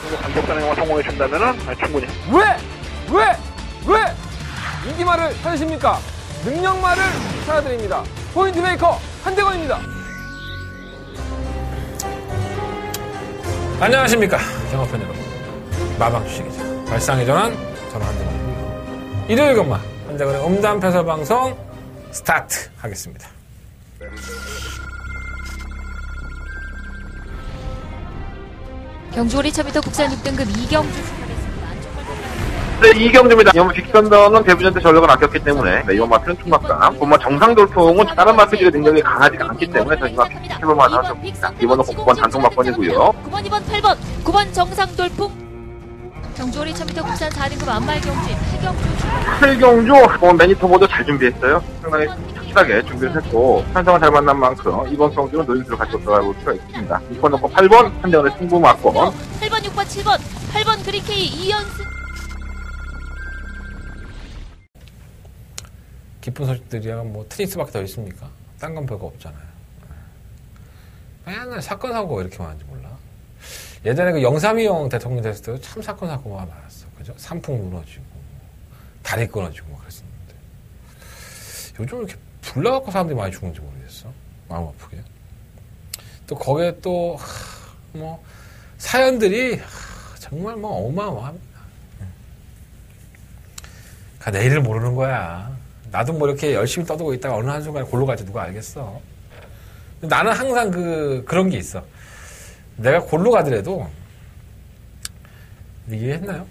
정도 감독단행만 성공해 준다면은 충분히. 왜 인기말을 찾으십니까? 능력말을 찾아드립니다. 포인트 메이커 한대건입니다. 안녕하십니까 경합팬 여러분, 마방주식이죠. 발상의 전환, 저는 한대건이고요. 일요일경마 한대건의 음담패설 방송 스타트 하겠습니다. 경주 5,000m 국산 6등급 이경주 네, 이경주입니다. 이번 빅선더는 데뷔전 때 전력을 아꼈기 때문에 이번 마트는 충박감. 보면 정상 돌풍은 다른 마트들의 능력이 강하지가 않기 때문에 저희 마트 17번만 하셨습니다. 이번은 9번 단통 막번이고요. 9번, 2번, 8번 9번 정상 돌풍. 경주 5,000m 국산 4등급 안말 경주 8경주 매니터보드 잘 준비했어요. 상당히 확실하게 준비를 했고 편성을 잘 만난 만큼 이번 경주는 노림수를 가지고 들어갈 수가 있습니다. 2번 넣고 8번 한대원의 승부 막번 8번, 6번, 7번 8번 그린케이 이연승. 기쁜 소식들이야 뭐 트니스밖에 더 있습니까? 딴 건 별거 없잖아요. 맨날 사건 사고가 왜 이렇게 많은지 몰라. 예전에 그 영삼이형 대통령 됐을 때도 참 사건 사고가 많았어. 그죠? 산풍 무너지고 다리 끊어지고 막 그랬었는데 요즘 이렇게 불 나갖고 사람들이 많이 죽는지 모르겠어. 마음 아프게. 또 거기에 또 뭐 사연들이 정말 뭐 어마어마합니다. 내일을 모르는 거야. 나도 뭐 이렇게 열심히 떠들고 있다가 어느 한순간에 골로 갈지 누가 알겠어. 나는 항상 그런 게 있어. 내가 골로 가더라도, 이해했나요?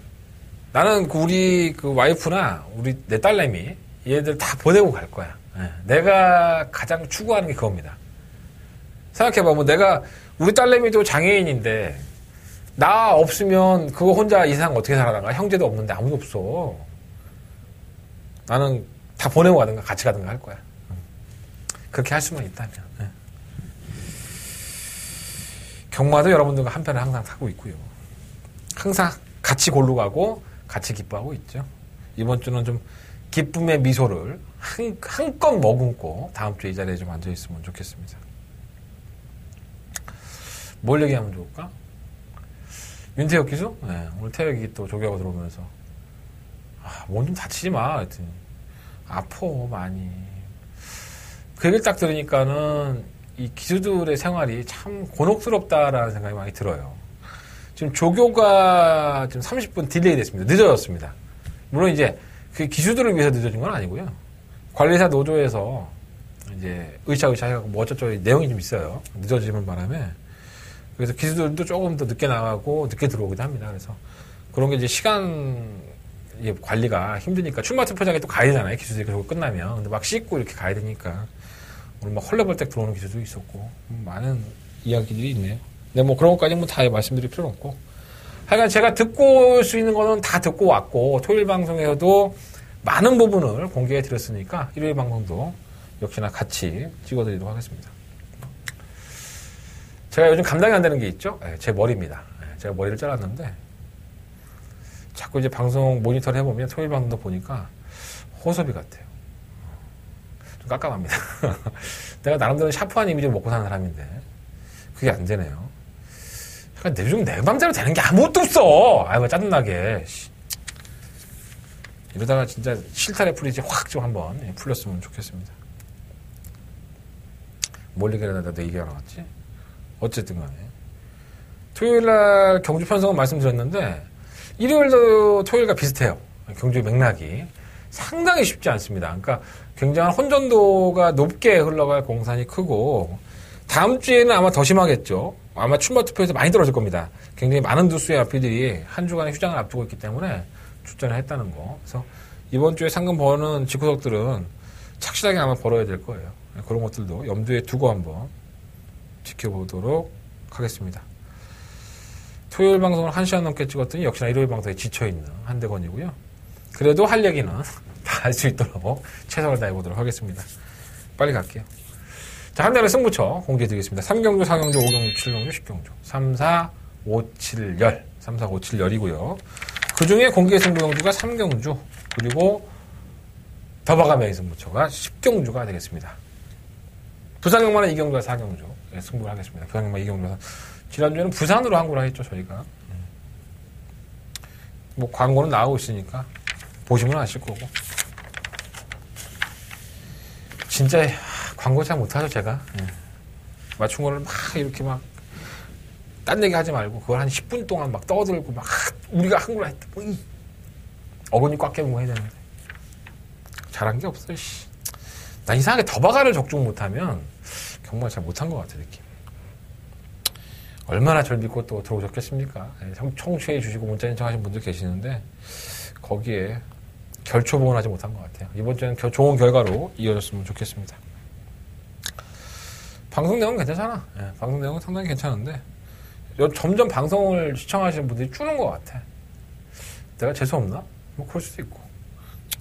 나는 우리 와이프나 내 딸내미, 얘들 다 보내고 갈 거야. 내가 가장 추구하는 게 그겁니다. 생각해봐. 뭐 우리 딸내미도 장애인인데, 나 없으면 그거 혼자 이 세상 어떻게 살아나가? 형제도 없는데 아무도 없어. 나는 다 보내고 가든가 같이 가든가 할 거야. 그렇게 할 수만 있다면. 경마도 여러분들과 한 편을 항상 타고 있고요. 항상 같이 골로 가고 같이 기뻐하고 있죠. 이번 주는 좀 기쁨의 미소를 한껏 머금고 다음 주에 이 자리에 좀 앉아있으면 좋겠습니다. 뭘 얘기하면 좋을까? 윤태혁 기수? 네, 오늘 태혁이 또 조교하고 들어오면서 몸 좀 다치지 마. 하여튼 아파 많이. 그 얘기를 딱 들으니까는 이 기수들의 생활이 참 곤혹스럽다라는 생각이 많이 들어요. 지금 조교가 지금 30분 딜레이 됐습니다. 늦어졌습니다. 물론 이제 그 기수들을 위해서 늦어진 건 아니고요. 관리사 노조에서 이제 으쌰으쌰 해갖고 뭐 어쩌고 내용이 좀 있어요. 늦어지는 바람에. 그래서 기수들도 조금 더 늦게 나가고 늦게 들어오기도 합니다. 그래서 그런 게 이제 시간 관리가 힘드니까 출마 투표장에 또 가야 되잖아요. 기수들이 그러고 끝나면. 근데 막 씻고 이렇게 가야 되니까 오늘 막 헐레벌떡 들어오는 기수도 있었고 많은 이야기들이 있네요. 근데 뭐 그런 것까지 뭐 다 말씀드릴 필요는 없고 하여간 제가 듣고 올 수 있는 거는 다 듣고 왔고 토요일 방송에서도 많은 부분을 공개해 드렸으니까 일요일 방송도 역시나 같이 찍어드리도록 하겠습니다. 제가 요즘 감당이 안 되는 게 있죠. 제 머리입니다. 제가 머리를 잘랐는데 자꾸 이제 방송 모니터를 해보면 토요일 방송도 보니까 호섭이 같아요. 좀 깜깜합니다. 내가 나름대로 샤프한 이미지를 먹고 사는 사람인데 그게 안 되네요. 그러니까 요즘 내 맘대로 되는 게 아무것도 없어. 아이고 짜증나게. 이러다가 진짜 실타래 풀이지 확 좀 한번 풀렸으면 좋겠습니다. 뭘 얘기하려다 내 얘기가 나왔지? 어쨌든 간에 토요일날 경주 편성은 말씀드렸는데 일요일도 토요일과 비슷해요. 경주의 맥락이 상당히 쉽지 않습니다. 그러니까 굉장한 혼전도가 높게 흘러갈 공산이 크고 다음 주에는 아마 더 심하겠죠. 아마 출마 투표에서 많이 떨어질 겁니다. 굉장히 많은 두수의 앞이들이 한 주간의 휴장을 앞두고 있기 때문에 출전을 했다는 거. 그래서 이번 주에 상금 버는 직후석들은 착실하게 아마 벌어야 될 거예요. 그런 것들도 염두에 두고 한번 지켜보도록 하겠습니다. 토요일 방송을 1시간 넘게 찍었더니 역시나 일요일 방송에 지쳐있는 한대건이고요. 그래도 할 얘기는 다 할 수 있도록 최선을 다해보도록 하겠습니다. 빨리 갈게요. 자, 한달의 승부처 공개해드리겠습니다. 3경주, 4경주, 5경주, 7경주, 10경주. 3, 4, 5, 7, 열. 3, 4, 5, 7, 열이고요. 그 중에 공개 승부경주가 3경주, 그리고 더바가메이 승부처가 10경주가 되겠습니다. 부산경마는 2경주와 4경주 승부를 하겠습니다. 부산경마 2경주가. 지난주에는 부산으로 항구를 했죠, 저희가. 뭐 광고는 나오고 있으니까 보시면 아실 거고. 진짜 광고 잘 못하죠 제가. 예. 맞춘 거를 막 이렇게 막 딴 얘기 하지 말고 그걸 한 10분 동안 막 떠들고 막 우리가 한 걸 했다. 어금니 꽉 깨물고 해야 되는데 잘한 게 없어요. 씨. 나 이상하게 더바가를 적중 못하면 정말 잘 못한 것 같아 느낌. 얼마나 절 믿고 또 들어오셨겠습니까? 청취해 주시고 문자 신청하신 분들 계시는데 거기에 결초봉을 하지 못한 것 같아요. 이번 주에는 좋은 결과로 이어졌으면 좋겠습니다. 방송 내용은 괜찮아. 예, 방송 내용은 상당히 괜찮은데 점점 방송을 시청하시는 분들이 줄는 것 같아. 내가 재수없나? 뭐 그럴 수도 있고.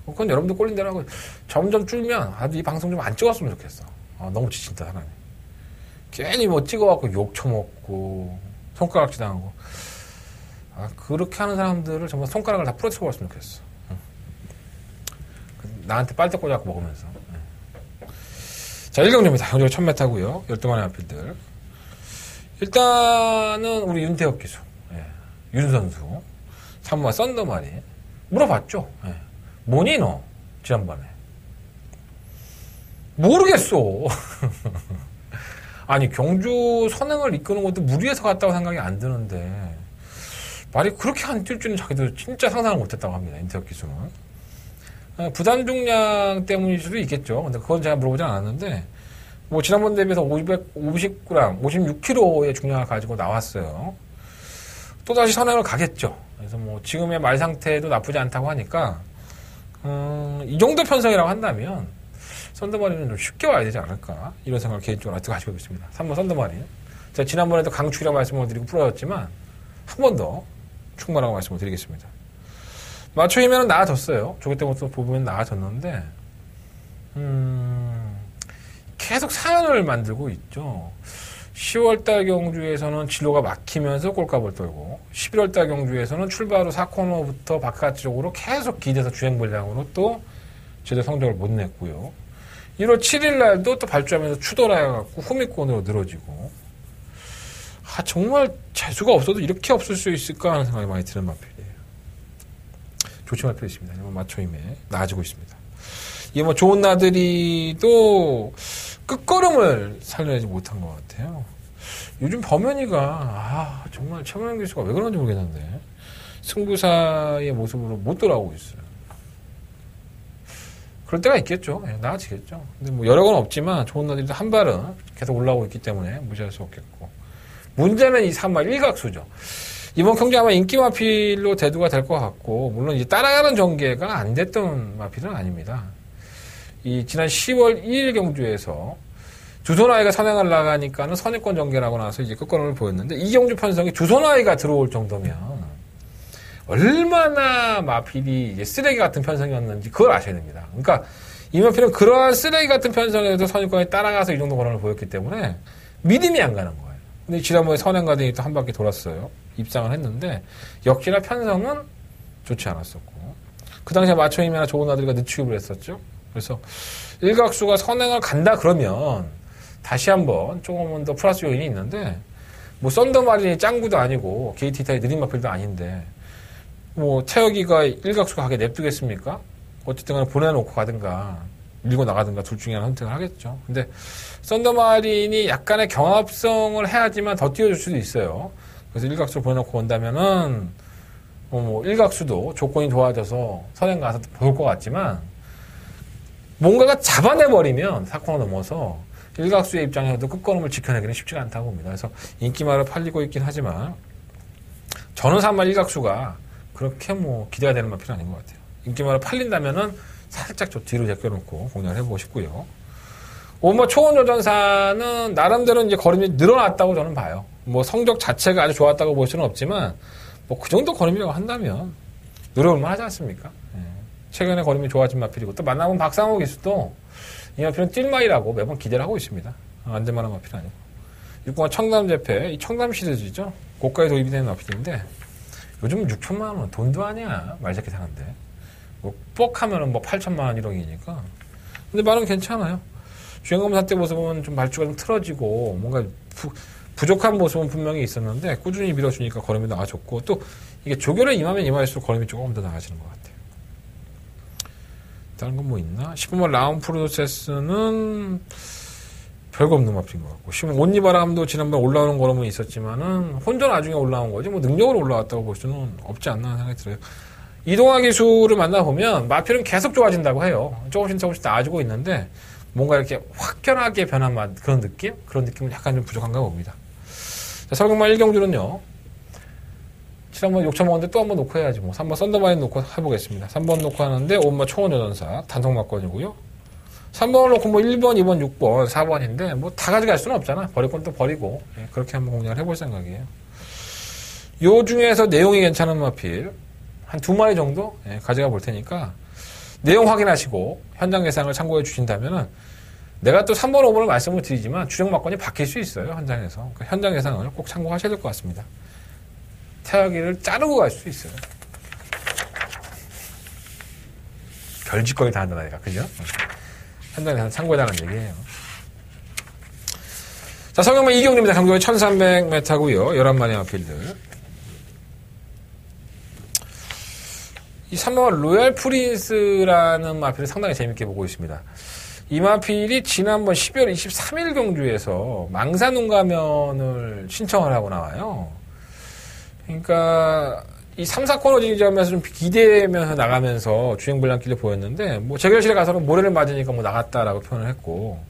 그건 여러분들 꼴린 대로 하고 점점 줄면 이 방송 좀 안 찍었으면 좋겠어. 너무 지친다 사람이. 괜히 뭐 찍어갖고 욕 처먹고 손가락질 당하고 그렇게 하는 사람들을 정말 손가락을 다 부러뜨려 버렸으면 좋겠어. 나한테 빨대 꽂아갖고 먹으면서. 자, 1경주입니다. 경주가 1000m고요. 12만의 마필들. 일단은 우리 윤태혁 기수, 윤 선수, 3번 썬더마리 물어봤죠. 뭐니 너 지난번에 모르겠어. 아니 경주 선행을 이끄는 것도 무리해서 갔다고 생각이 안 드는데 말이 그렇게 안 뛸 줄은 자기도 진짜 상상을 못했다고 합니다. 윤태혁 기수는 부담 중량 때문일 수도 있겠죠. 근데 그건 제가 물어보지 않았는데 뭐 지난번 대비해서 50g, 56kg의 중량을 가지고 나왔어요. 또다시 선행을 가겠죠. 그래서 뭐 지금의 말 상태도 나쁘지 않다고 하니까 이 정도 편성이라고 한다면 썬더마리는 좀 쉽게 와야 되지 않을까 이런 생각을 개인적으로 아직 가지고 있습니다. 3번 썬더마리. 제가 지난번에도 강축이라고 말씀을 드리고 풀어졌지만 한 번 더 충분하고 말씀을 드리겠습니다. 마초 힘에는 나아졌어요. 조개 때부터 보면 나아졌는데 계속 사연을 만들고 있죠. 10월달 경주에서는 진로가 막히면서 꼴값을 떨고 11월달 경주에서는 출발 후 4코너부터 바깥쪽으로 계속 기대서 주행 분량으로 또 제대로 성적을 못 냈고요. 1월 7일 날도 또 발주하면서 추돌해갖고 후미권으로 늘어지고 정말 재수가 없어도 이렇게 없을 수 있을까 하는 생각이 많이 드는 마필이에요. 조심할 필요 있습니다. 마초임에 나아지고 있습니다. 이게 뭐 좋은 나들이도 끝걸음을 살려내지 못한 것 같아요. 요즘 범현이가 정말 최문현 교수가 왜 그런지 모르겠는데 승부사의 모습으로 못 돌아오고 있어요. 그럴 때가 있겠죠. 나아지겠죠. 근데 뭐 여러 건 없지만 좋은 나들이도 한 발은 계속 올라오고 있기 때문에 무시할 수 없겠고 문제는 이 3마 1각수죠. 이번 경기 아마 인기 마필로 대두가 될 것 같고 물론 이제 따라가는 전개가 안 됐던 마필은 아닙니다. 이 지난 10월 2일 경주에서 주소나이가 선행을 나가니까는 선입권 전개라고 나서 이제 끝걸음을 보였는데 이 경주 편성이 주소나이가 들어올 정도면 얼마나 마필이 이제 쓰레기 같은 편성이었는지 그걸 아셔야 됩니다. 그러니까 이 마필은 그러한 쓰레기 같은 편성에도 선입권에 따라가서 이 정도 걸음을 보였기 때문에 믿음이 안 가는 거예요. 근데 지난번에 선행 가더니 또 한 바퀴 돌았어요. 입상을 했는데 역시나 편성은 좋지 않았었고 그 당시에 마초임이나 좋은 아들이가 늦추입을 했었죠. 그래서 일각수가 선행을 간다 그러면 다시 한번 조금은 더 플러스 요인이 있는데 뭐 썬더마린이 짱구도 아니고 게이트2타의 느린 마필도 아닌데 뭐 태혁이가 일각수가 가게 냅두겠습니까? 어쨌든 간에 보내놓고 가든가 밀고 나가든가 둘 중에 하나 선택을 하겠죠. 근데 썬더마린이 약간의 경합성을 해야지만 더 뛰어줄 수도 있어요. 그래서 일각수를 보내놓고 온다면은 뭐 일각수도 조건이 좋아져서 선행 가서 볼 것 같지만 뭔가가 잡아내버리면 4코너 넘어서 일각수의 입장에서도 끝걸음을 지켜내기는 쉽지가 않다고 봅니다. 그래서 인기말을 팔리고 있긴 하지만 저는 3마 일각수가 그렇게 뭐 기대가 되는 마필은 아닌 것 같아요. 인기말을 팔린다면은 살짝 저 뒤로 제껴놓고 공략을 해보고 싶고요. 5마 초원여전사는 나름대로 이제 걸음이 늘어났다고 저는 봐요. 뭐 성적 자체가 아주 좋았다고 볼 수는 없지만 뭐 그 정도 걸음이라고 한다면 노력을만 하지 않습니까? 최근에 걸음이 좋아진 마필이고 또 만나본 박상호 기수도 이 마필은 뛸마이라고 매번 기대를 하고 있습니다. 안 될 만한 마필 아니고 6번 청담재패 이 청담 시리즈죠. 고가에 도입이 되는 마필인데 요즘 6천만 원 돈도 아니야. 말잡기 사는데 뭐 뻑하면은 뭐 8천만 원 1억이니까 근데 말은 괜찮아요. 주행검사 때 모습은 좀 말주가 좀 틀어지고 뭔가 부족한 모습은 분명히 있었는데 꾸준히 밀어주니까 걸음이 나아졌고 또 이게 조결에 임하면 임할수록 걸음이 조금 더 나아지는 것 같아요. 다른 건 뭐 있나? 10번만 라운 프로세스는 별거 없는 마필인 것 같고 10번 온리바람도 지난번 올라오는 걸음은 있었지만은 혼자 나중에 올라온 거지 뭐 능력으로 올라왔다고 볼 수는 없지 않나 하는 생각이 들어요. 이동화 기술을 만나보면 마필은 계속 좋아진다고 해요. 조금씩 나아지고 있는데 뭔가 이렇게 확연하게 변한 그런 느낌? 그런 느낌은 약간 좀 부족한가 봅니다. 자, 설국만 1경주는요. 지난번 욕 처먹었는데 또 한번 놓고 해야지 뭐. 3번 썬더마인 놓고 해보겠습니다. 3번 놓고 하는데 오마 초원여전사 단속 막건이고요. 3번을 놓고 뭐 1번, 2번, 6번, 4번인데 뭐 다 가져갈 수는 없잖아. 버릴 건 또 버리고. 예, 그렇게 한번 공략을 해볼 생각이에요. 요 중에서 내용이 괜찮은 마필 한 2마리 정도 가져가 볼 테니까 내용 확인하시고 현장 예상을 참고해 주신다면은 내가 또 3번, 5번을 말씀을 드리지만 주력 막건이 바뀔 수 있어요. 현장에서. 그러니까 현장 예상을 꼭 참고하셔야 될 것 같습니다. 태화기를 자르고 갈 수 있어요. 별짓거리 다 한다니까. 그죠? 현장에서 참고해달라는 얘기예요. 자, 성형만 이경주입니다. 강도의 1300m고요. 11마리 마필들. 이 3번 로얄 프린스라는 마필을 상당히 재밌게 보고 있습니다. 이 마필이 지난번 12월 23일 경주에서 망사눈가면을 신청을 하고 나와요. 그러니까 이 3, 4코너 지점에서 좀 기대면서 나가면서 주행불량길을 보였는데 뭐 재결실에 가서는 모래를 맞으니까 뭐 나갔다라고 표현을 했고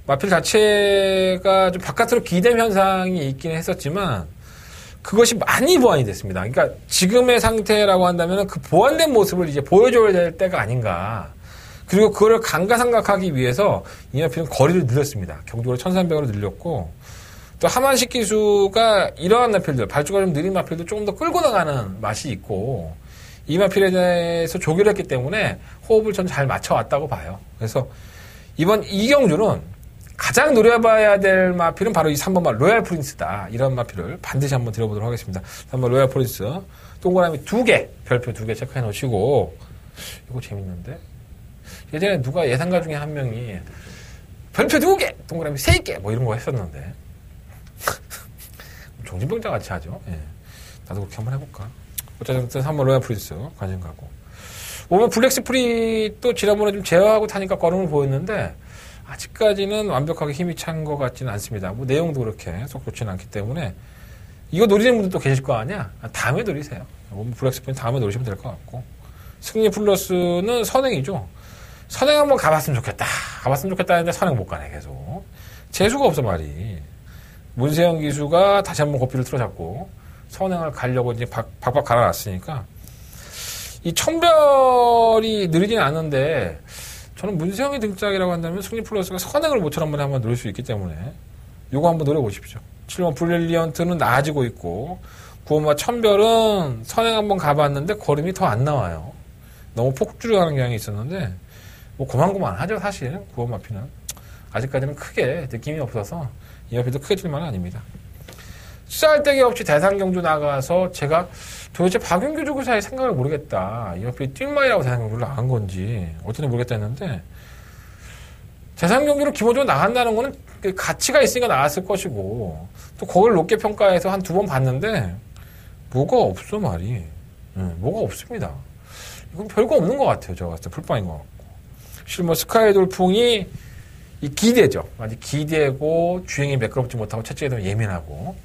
마필 자체가 좀 바깥으로 기댐 현상이 있긴 했었지만 그것이 많이 보완이 됐습니다. 그러니까 지금의 상태라고 한다면 그 보완된 모습을 이제 보여줘야 될 때가 아닌가. 그리고 그거를 감가상각하기 위해서 이 마필은 거리를 늘렸습니다. 경주를 1300으로 늘렸고 또 하만식 기수가 이러한 마필들, 발주가 좀 느린 마필도 조금 더 끌고 나가는 맛이 있고 이 마필에 대해서 조교를 했기 때문에 호흡을 전 잘 맞춰왔다고 봐요. 그래서 이번 이경주는 가장 노려봐야 될 마필은 바로 이 3번 로얄 프린스다. 이런 마필을 반드시 한번 들어보도록 하겠습니다. 3번 로얄 프린스 동그라미 2개, 별표 2개 체크해 놓으시고 이거 재밌는데 예전에 누가 예상가 중에 한 명이 별표 2개, 동그라미 3개 뭐 이런 거 했었는데 정신병자 같이 하죠. 예. 나도 그렇게 한번 해볼까. 어쨌든 3번 로얄 프린스 관심 가고 5번 블랙스프리 또 지난번에 좀 제어하고 타니까 걸음을 보였는데 아직까지는 완벽하게 힘이 찬 것 같지는 않습니다. 뭐 내용도 그렇게 속 좋지는 않기 때문에 이거 노리는 분들도 계실 거 아니야? 다음에 노리세요. 5번 블랙스프리 다음에 노리시면 될 것 같고 승리 플러스는 선행이죠. 선행 한번 가봤으면 좋겠다. 가봤으면 좋겠다 했는데 선행 못 가네 계속. 재수가 없어 말이. 문세영 기수가 다시 한번 고삐를 틀어잡고 선행을 가려고 이제 박박 갈아놨으니까 이 천별이 느리진 않은데 저는 문세영의 등짝이라고 한다면 승리 플러스가 선행을 모처럼 한번 노릴 수 있기 때문에 요거 한번 노려보십시오. 7번 브릴리언트는 나아지고 있고 9번마 천별은 선행 한번 가봤는데 걸음이 더 안 나와요. 너무 폭주를 하는 경향이 있었는데 뭐 고만고만하죠 사실 9번 마피는. 아직까지는 크게 느낌이 없어서 이 마피도 크게 뛸만은 아닙니다. 쌀데기 없이 대상경주 나가서 제가 도대체 박윤규 조교사의 생각을 모르겠다. 이 마피 뛸만이라고 대상경주를 나간 건지 어떤지 모르겠다 했는데 대상경주로 기본적으로 나간다는 거는 가치가 있으니까 나왔을 것이고 또 그걸 높게 평가해서 한 2번 봤는데 뭐가 없어 말이. 뭐가 없습니다. 이건 별거 없는 것 같아요. 제가 봤을 때 풀빵인 것 같고. 실뭐 스카이 돌풍이 이 기대죠. 아직 기대고 주행이 매끄럽지 못하고 채찍에 되면 예민하고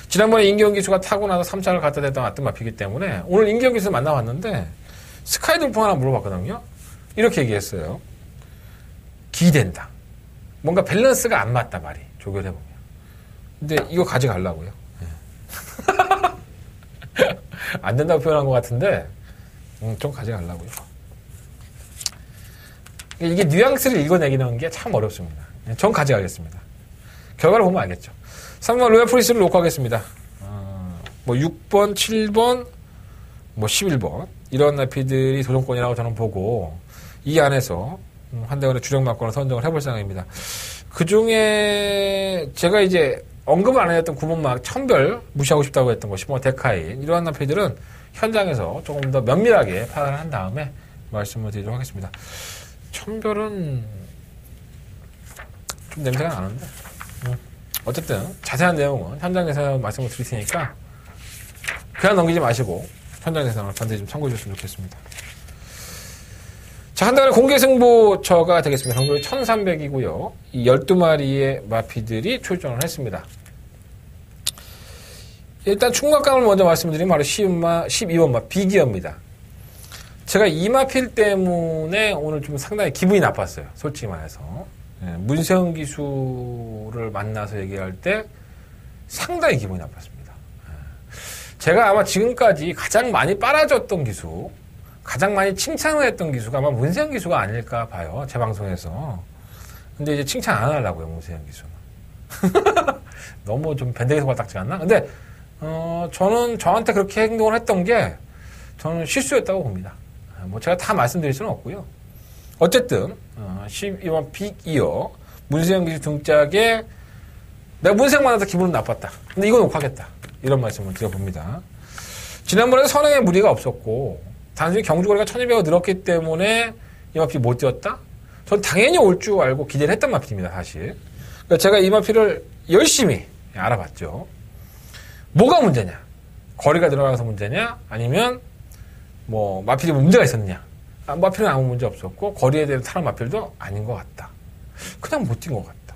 지난번에 임기영 기수가 타고 나서 3차를 갖다 대던 왔던 마피기 때문에 오늘 임기영 기수 만나봤는데 스카이 돌풍 하나 물어봤거든요. 이렇게 얘기했어요. 기댄다. 뭔가 밸런스가 안 맞다 말이 조결해보면. 근데 이거 가져가려고요. 안 된다고 표현한 것 같은데 좀 가져가려고요. 이게 뉘앙스를 읽어내기는 게 참 어렵습니다. 전 가져가겠습니다. 결과를 보면 알겠죠. 3번 로얄 프린스를 놓고 하겠습니다. 뭐 6번, 7번, 뭐 11번 이런 나피들이 도전권이라고 저는 보고 이 안에서 한대원의 주력 막건을 선정을 해볼 생각입니다. 그 중에 제가 이제 언급을 안 했던 9번 막 천별 무시하고 싶다고 했던 거 10번 데카인 이러한 나피들은 현장에서 조금 더 면밀하게 파악을 한 다음에 말씀을 드리도록 하겠습니다. 천별은 좀 냄새가 나는데 어쨌든 자세한 내용은 현장에서 말씀을 드릴 테니까 그냥 넘기지 마시고 현장에서 반드시 좀 참고해 주셨으면 좋겠습니다. 자, 한 달의 공개 승부처가 되겠습니다. 경주리 1300이고요. 이 12마리의 마피들이 출전을 했습니다. 일단 충격감을 먼저 말씀드리면 바로 12번마 비기어입니다. 제가 이 마필 때문에 오늘 좀 상당히 기분이 나빴어요. 솔직히 말해서. 문세영 기수를 만나서 얘기할 때 상당히 기분이 나빴습니다. 제가 아마 지금까지 가장 많이 빨아줬던 기수, 가장 많이 칭찬을 했던 기수가 아마 문세영 기수가 아닐까 봐요. 제 방송에서. 근데 이제 칭찬 안 하려고요, 문세영 기수는. 너무 좀 밴드에서 발딱지 않나? 근데 저는 저한테 그렇게 행동을 했던 게 저는 실수였다고 봅니다. 뭐 제가 다 말씀드릴 수는 없고요. 어쨌든 12번 빅이어 문세영 기수 등짝에 내가 문세영 만나서 기분은 나빴다. 근데 이건 욕하겠다. 이런 말씀을 드려봅니다. 지난번에 선행에 무리가 없었고 단순히 경주거리가 1200가 늘었기 때문에 이 마필이 못 뛰었다? 전 당연히 올 줄 알고 기대를 했던 마필입니다. 사실. 그러니까 제가 이 마필을 열심히 알아봤죠. 뭐가 문제냐? 거리가 늘어나서 문제냐? 아니면 뭐 마필이 문제가 있었느냐? 마필은 아무 문제 없었고 거리에 대한 타는 마필도 아닌 것 같다. 그냥 못 뛴 것 같다.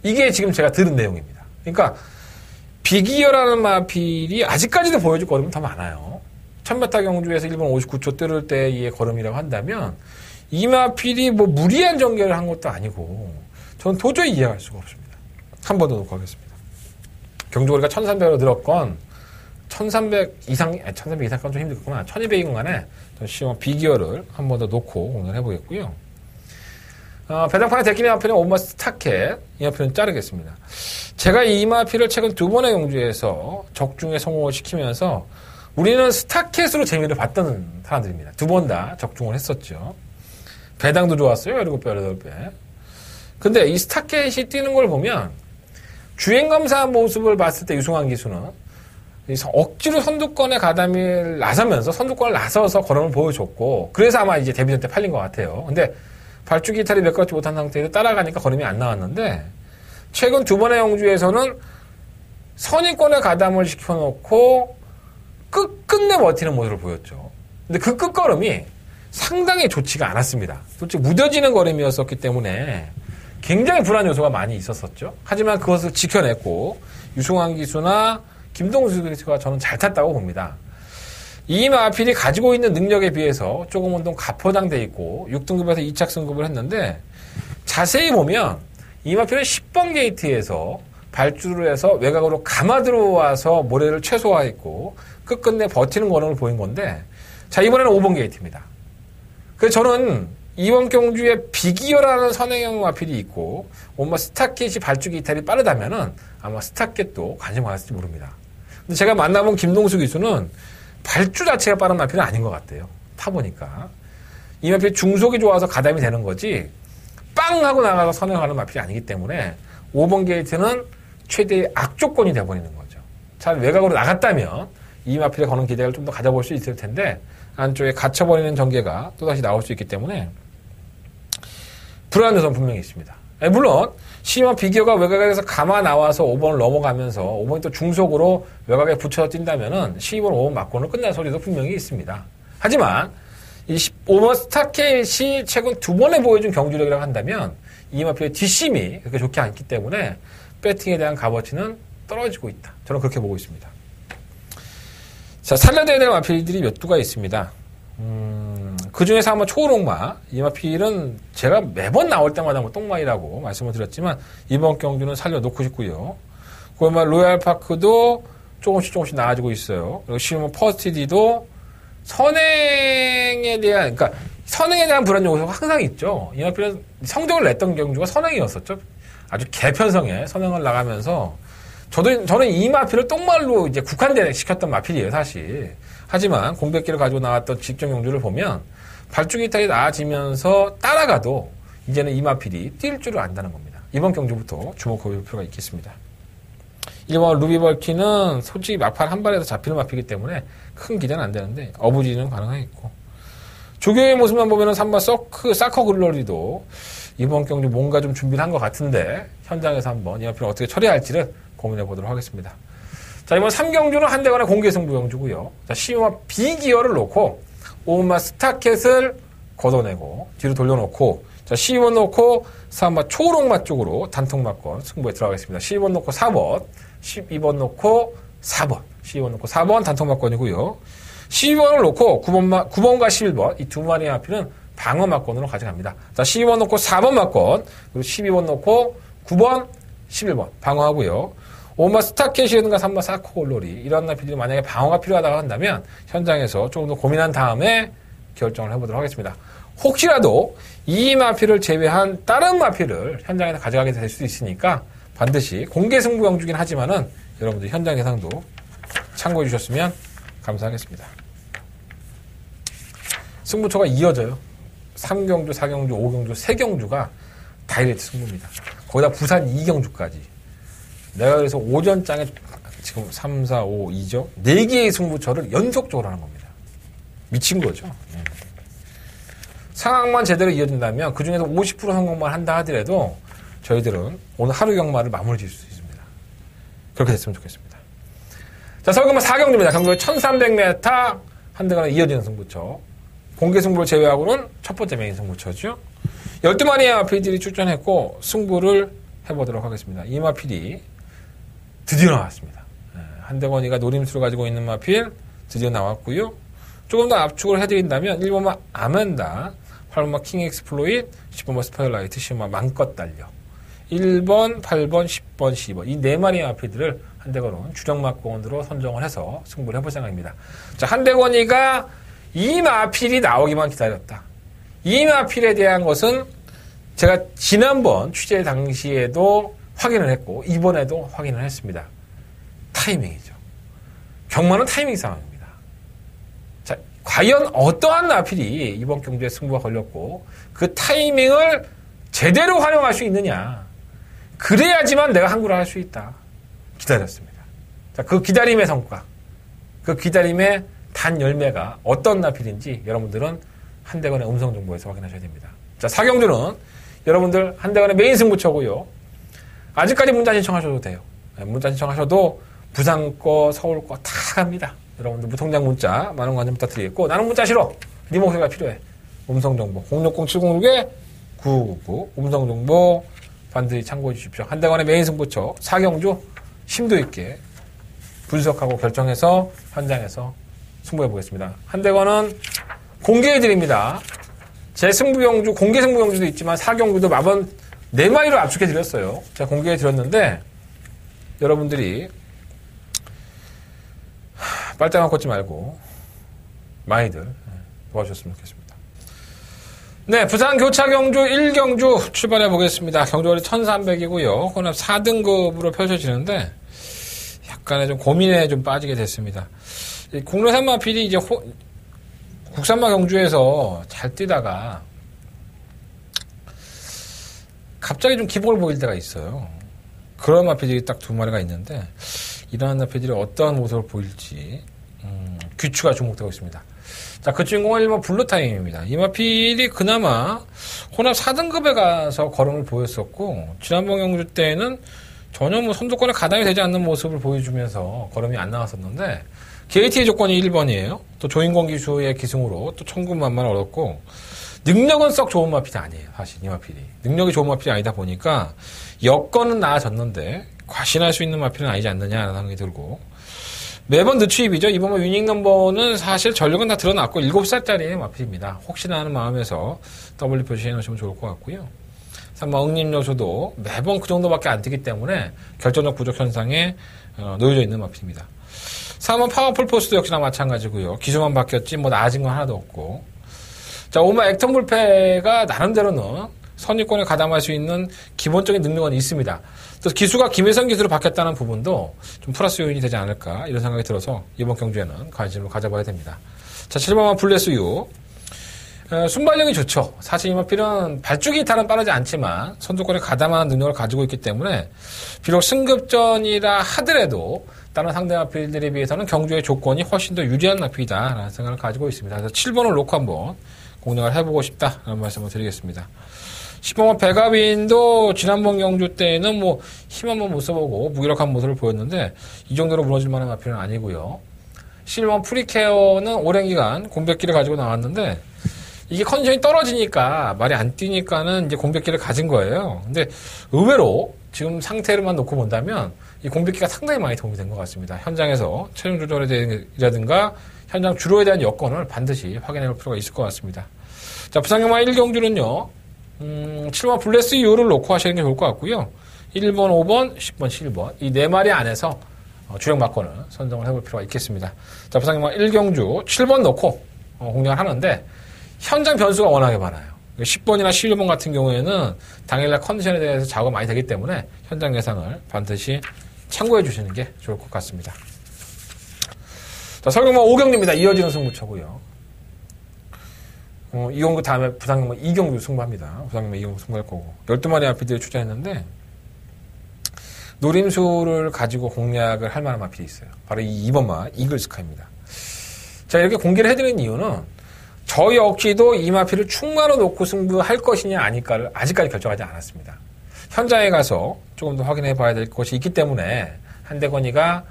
이게 지금 제가 들은 내용입니다. 그러니까 비기어라는 마필이 아직까지도 보여줄 걸음은 더 많아요. 1000m 경주에서 1분 59초 뜰을 때의 걸음이라고 한다면 이 마필이 뭐 무리한 전개를 한 것도 아니고 저는 도저히 이해할 수가 없습니다. 한 번 더 놓고 하겠습니다. 경주거리가 1300으로 늘었건 1300 이상까지 좀 힘들겠구나. 1200인 간에 시험 비기어를 한 번 더 놓고 오늘 해보겠고요. 배당판에 데끼는 마필은 오마 스타켓 이 마필은 자르겠습니다. 제가 이 마필을 최근 2번의 경주에서 적중에 성공을 시키면서 우리는 스타켓으로 재미를 봤던 사람들입니다. 2번 다 적중을 했었죠. 배당도 좋았어요. 7배, 8배. 근데 이 스타켓이 뛰는 걸 보면 주행검사 모습을 봤을 때 유승환 기수는 억지로 선두권에 가담을 나서면서 선두권을 나서서 걸음을 보여줬고 그래서 아마 이제 데뷔전 때 팔린 것 같아요. 근데 발주기 이탈이 메꿔지 못한 상태에서 따라가니까 걸음이 안 나왔는데 최근 2번의 경주에서는 선의권에 가담을 시켜놓고 끝끝내 버티는 모습을 보였죠. 근데 그 끝걸음이 상당히 좋지가 않았습니다. 솔직히 무뎌지는 걸음이었었기 때문에 굉장히 불안 요소가 많이 있었었죠. 하지만 그것을 지켜냈고 유승환 기수나 김동수 기수가 저는 잘 탔다고 봅니다. 이 마필이 가지고 있는 능력에 비해서 조금 운동 가포당돼 있고 6등급에서 2착 승급을 했는데 자세히 보면 이 마필은 10번 게이트에서 발주를 해서 외곽으로 감아 들어와서 모래를 최소화했고 끝끝내 버티는 걸음을 보인 건데 자 이번에는 5번 게이트입니다. 그래서 저는 이번 경주에 비기어라는 선행형 마필이 있고 뭔가 스타켓이 발주기 이탈이 빠르다면은 아마 스타켓도 관심 가졌을지 모릅니다. 근데 제가 만나본 김동수 기수는 발주 자체가 빠른 마필은 아닌 것 같아요. 타보니까. 이 마필이 중속이 좋아서 가담이 되는 거지 빵 하고 나가서 선행하는 마필이 아니기 때문에 5번 게이트는 최대의 악조건이 돼버리는 거죠. 잘 외곽으로 나갔다면 이 마필에 거는 기대를 좀 더 가져볼 수 있을 텐데 안쪽에 갇혀버리는 전개가 또다시 나올 수 있기 때문에 불안한 요소는 분명히 있습니다. 물론 시마 비기어가 외곽에서 감아 나와서 5번을 넘어가면서 5번이 또 중속으로 외곽에 붙여서 뛴다면은 12번, 5번 맞고는 끝날 소리도 분명히 있습니다. 하지만 이 5번 스타켓이 최근 2번에 보여준 경주력이라고 한다면 이 마필의 뒷심이 그렇게 좋지 않기 때문에 배팅에 대한 값어치는 떨어지고 있다. 저는 그렇게 보고 있습니다. 자, 살려야 될 마필들이 몇 두가 있습니다. 그 중에서 한번 초록마, 이 마필은 제가 매번 나올 때마다 뭐 똥마이라고 말씀을 드렸지만 이번 경주는 살려놓고 싶고요. 그러면 로얄파크도 조금씩 나아지고 있어요. 그리고 시몬 퍼스티디도 선행에 대한 불안 요소가 항상 있죠. 이 마필은 성적을 냈던 경주가 선행이었었죠. 아주 개편성에 선행을 나가면서 저는 이 마필을 똥말로 이제 국한시켰던 마필이에요, 사실. 하지만 공백기를 가지고 나왔던 직전 경주를 보면 발주기 이탈이 나아지면서 따라가도 이제는 이 마필이 뛸 줄을 안다는 겁니다. 이번 경주부터 주목할 필요가 있겠습니다. 1번 루비벌키는 솔직히 막판 한 발에서 잡히는 마필이기 때문에 큰 기대는 안 되는데 어부지는 가능하겠고 조교의 모습만 보면은 3번 사커 글로리도 이번 경주 뭔가 좀 준비를 한 것 같은데 현장에서 한번 이 마필을 어떻게 처리할지를 고민해 보도록 하겠습니다. 자, 이번 3경주는 한대관의 공개승부 경주고요. 자, 12번 B기어를 놓고 5번 스타켓을 걷어내고 뒤로 돌려놓고 자, 12번 놓고 3번 초록맛 쪽으로 단통맞건 승부에 들어가겠습니다. 12번 놓고 4번, 12번 놓고 4번, 12번 놓고 4번 단통맞건이고요. 12번을 놓고 9번과 11번 이 두 마리의 마필은 방어 맞건으로 가져갑니다. 자, 12번 놓고 4번 맞건, 그리고 12번 놓고 9번, 11번 방어하고요. 5번 스타켓이라든가 3번 사코골로리 이런 마필들이 만약에 방어가 필요하다고 한다면 현장에서 조금 더 고민한 다음에 결정을 해보도록 하겠습니다. 혹시라도 이 마필을 제외한 다른 마필을 현장에서 가져가게 될 수도 있으니까 반드시 공개 승부 경주긴 하지만은 여러분들 현장 예상도 참고해 주셨으면 감사하겠습니다. 승부처가 이어져요. 3경주, 4경주, 5경주, 3경주가 다이렉트 승부입니다. 거기다 부산 2경주까지. 내가 그래서 오전장에 지금 3, 4, 5, 2죠? 4개의 승부처를 연속적으로 하는 겁니다. 미친 거죠. 상황만 제대로 이어진다면 그중에서 50% 성공만 한다 하더라도 저희들은 오늘 하루 경마를 마무리 지을 수 있습니다. 그렇게 됐으면 좋겠습니다. 자, 서울경마 4경주입니다. 경주의 1300m 한대간에 이어지는 승부처. 공개 승부를 제외하고는 첫 번째 메인 승부처죠. 12마리의 마필들이 출전했고 승부를 해보도록 하겠습니다. 이 마필이 드디어 나왔습니다. 한대건이가 노림수를 가지고 있는 마필 드디어 나왔고요. 조금 더 압축을 해드린다면 1번마 아멘다, 8번마 킹 엑스플로잇, 10번마 스파이라이트, 10번마 맘껏 달려 1번, 8번, 10번, 12번 이 4마리의 마필들을 한대건은 주력마권으로 선정을 해서 승부를 해볼 생각입니다. 자, 한대건이가 이 마필이 나오기만 기다렸다. 이 마필에 대한 것은 제가 지난번 취재 당시에도 확인을 했고 이번에도 확인을 했습니다. 타이밍이죠. 경마는 타이밍 상황입니다. 자, 과연 어떠한 마필이 이번 경주에 승부가 걸렸고 그 타이밍을 제대로 활용할 수 있느냐. 그래야지만 내가 항구를 할 수 있다. 기다렸습니다. 자, 그 기다림의 성과, 그 기다림의 단 열매가 어떤 마필인지 여러분들은 한대건의 음성 정보에서 확인하셔야 됩니다. 자, 4경주는 여러분들 한대건의 메인 승부처고요. 아직까지 문자 신청하셔도 돼요. 문자 신청하셔도 부산 거, 서울 거 다 갑니다. 여러분들 무통장 문자 많은 관심 부탁드리겠고 나는 문자 싫어. 네 목소리가 필요해. 음성 정보 060-706-9999 음성 정보 반드시 참고해 주십시오. 한대건의 메인 승부처 4경주 심도 있게 분석하고 결정해서 현장에서 승부해 보겠습니다. 한대건은 공개해 드립니다. 제 승부경주, 공개 승부경주도 있지만 4경주도 마번 4마리로 압축해 드렸어요. 제가 공개해 드렸는데 여러분들이 빨대만 꽂지 말고 많이들 도와주셨으면 좋겠습니다. 네, 부산 교차경주 1경주 출발해 보겠습니다. 경주거리 1300이고요. 혼합 4등급으로 펼쳐지는데 약간의 좀 고민에 좀 빠지게 됐습니다. 국내산 마필이 이제 국산마 경주에서 잘 뛰다가 갑자기 좀 기복을 보일 때가 있어요. 그런 마필들이 딱 2마리가 있는데 이러한 마필들이 어떠한 모습을 보일지 귀추가 주목되고 있습니다. 자, 그 주인공은 1번 블루타임입니다. 이 마필이 그나마 혼합 4등급에 가서 걸음을 보였었고 지난번 경주 때에는 전혀 뭐 선두권에 가담이 되지 않는 모습을 보여주면서 걸음이 안 나왔었는데 KT의 조건이 1번이에요. 또 조인권 기수의 기승으로 또 천군만만 얻었고 능력은 썩 좋은 마필이 아니에요. 사실 이 마필이 능력이 좋은 마필이 아니다 보니까 여건은 나아졌는데 과신할 수 있는 마필은 아니지 않느냐라는 생각이 들고 매번 늦추입이죠. 이번 유닉 넘버는 사실 전력은 다 드러났고 7살짜리의 마필입니다. 혹시나 하는 마음에서 W 표시해 놓으시면 좋을 것 같고요. 3번 응님 요소도 매번 그 정도밖에 안 뛰기 때문에 결정적 부족 현상에 놓여져 있는 마필입니다. 3번 파워풀 포스도 역시나 마찬가지고요. 기수만 바뀌었지 뭐 나아진 건 하나도 없고. 자, 5번 액턴 불패가 나름대로는 선입권에 가담할 수 있는 기본적인 능력은 있습니다. 또 기수가 김혜선 기수로 바뀌었다는 부분도 좀 플러스 요인이 되지 않을까 이런 생각이 들어서 이번 경주에는 관심을 가져봐야 됩니다. 자, 7번 블레스유. 순발력이 좋죠. 사실 이 마필은 발주기 이탈은 빠르지 않지만 선두권에 가담하는 능력을 가지고 있기 때문에 비록 승급전이라 하더라도 다른 상대 마필들에 비해서는 경주의 조건이 훨씬 더 유리한 마필이다라는 생각을 가지고 있습니다. 그래서 7번을 놓고 한번 공략을 해보고 싶다라는 말씀을 드리겠습니다. 10번마 백아빈도 지난번 경주 때에는 뭐 힘 한번 못 써보고 무기력한 모습을 보였는데 이 정도로 무너질 만한 마필은 아니고요. 11번 프리케어는 오랜 기간 공백기를 가지고 나왔는데 이게 컨디션이 떨어지니까 말이 안 뛰니까는 이제 공백기를 가진 거예요. 근데 의외로 지금 상태를만 놓고 본다면 이 공백기가 상당히 많이 도움이 된 것 같습니다. 현장에서 체중 조절이라든가 현장 주로에 대한 여건을 반드시 확인해 볼 필요가 있을 것 같습니다. 자, 부산경마 1경주는요, 7번 블레스 이후를 놓고 하시는 게 좋을 것 같고요. 1번, 5번, 10번, 11번. 이 네 마리 안에서 주력 막건을 선정을 해볼 필요가 있겠습니다. 자, 부산경마 1경주 7번 놓고 공략을 하는데 현장 변수가 워낙에 많아요. 10번이나 11번 같은 경우에는 당일날 컨디션에 대해서 작업이 많이 되기 때문에 현장 예상을 반드시 참고해 주시는 게 좋을 것 같습니다. 자, 설경마 5경주입니다. 이어지는 승부처고요. 이 경주 다음에 부산경마 2경주 승부합니다. 부산경마 2경주 승부할 거고 12마리 마필들이 출전했는데 노림수를 가지고 공략을 할 만한 마필이 있어요. 바로 이 2번마 이글스카입니다. 자, 이렇게 공개를 해드리는 이유는 저 역시도 이 마필을 충마로 놓고 승부할 것이냐 아닐까를 아직까지 결정하지 않았습니다. 현장에 가서 조금 더 확인해 봐야 될 것이 있기 때문에 한대건이가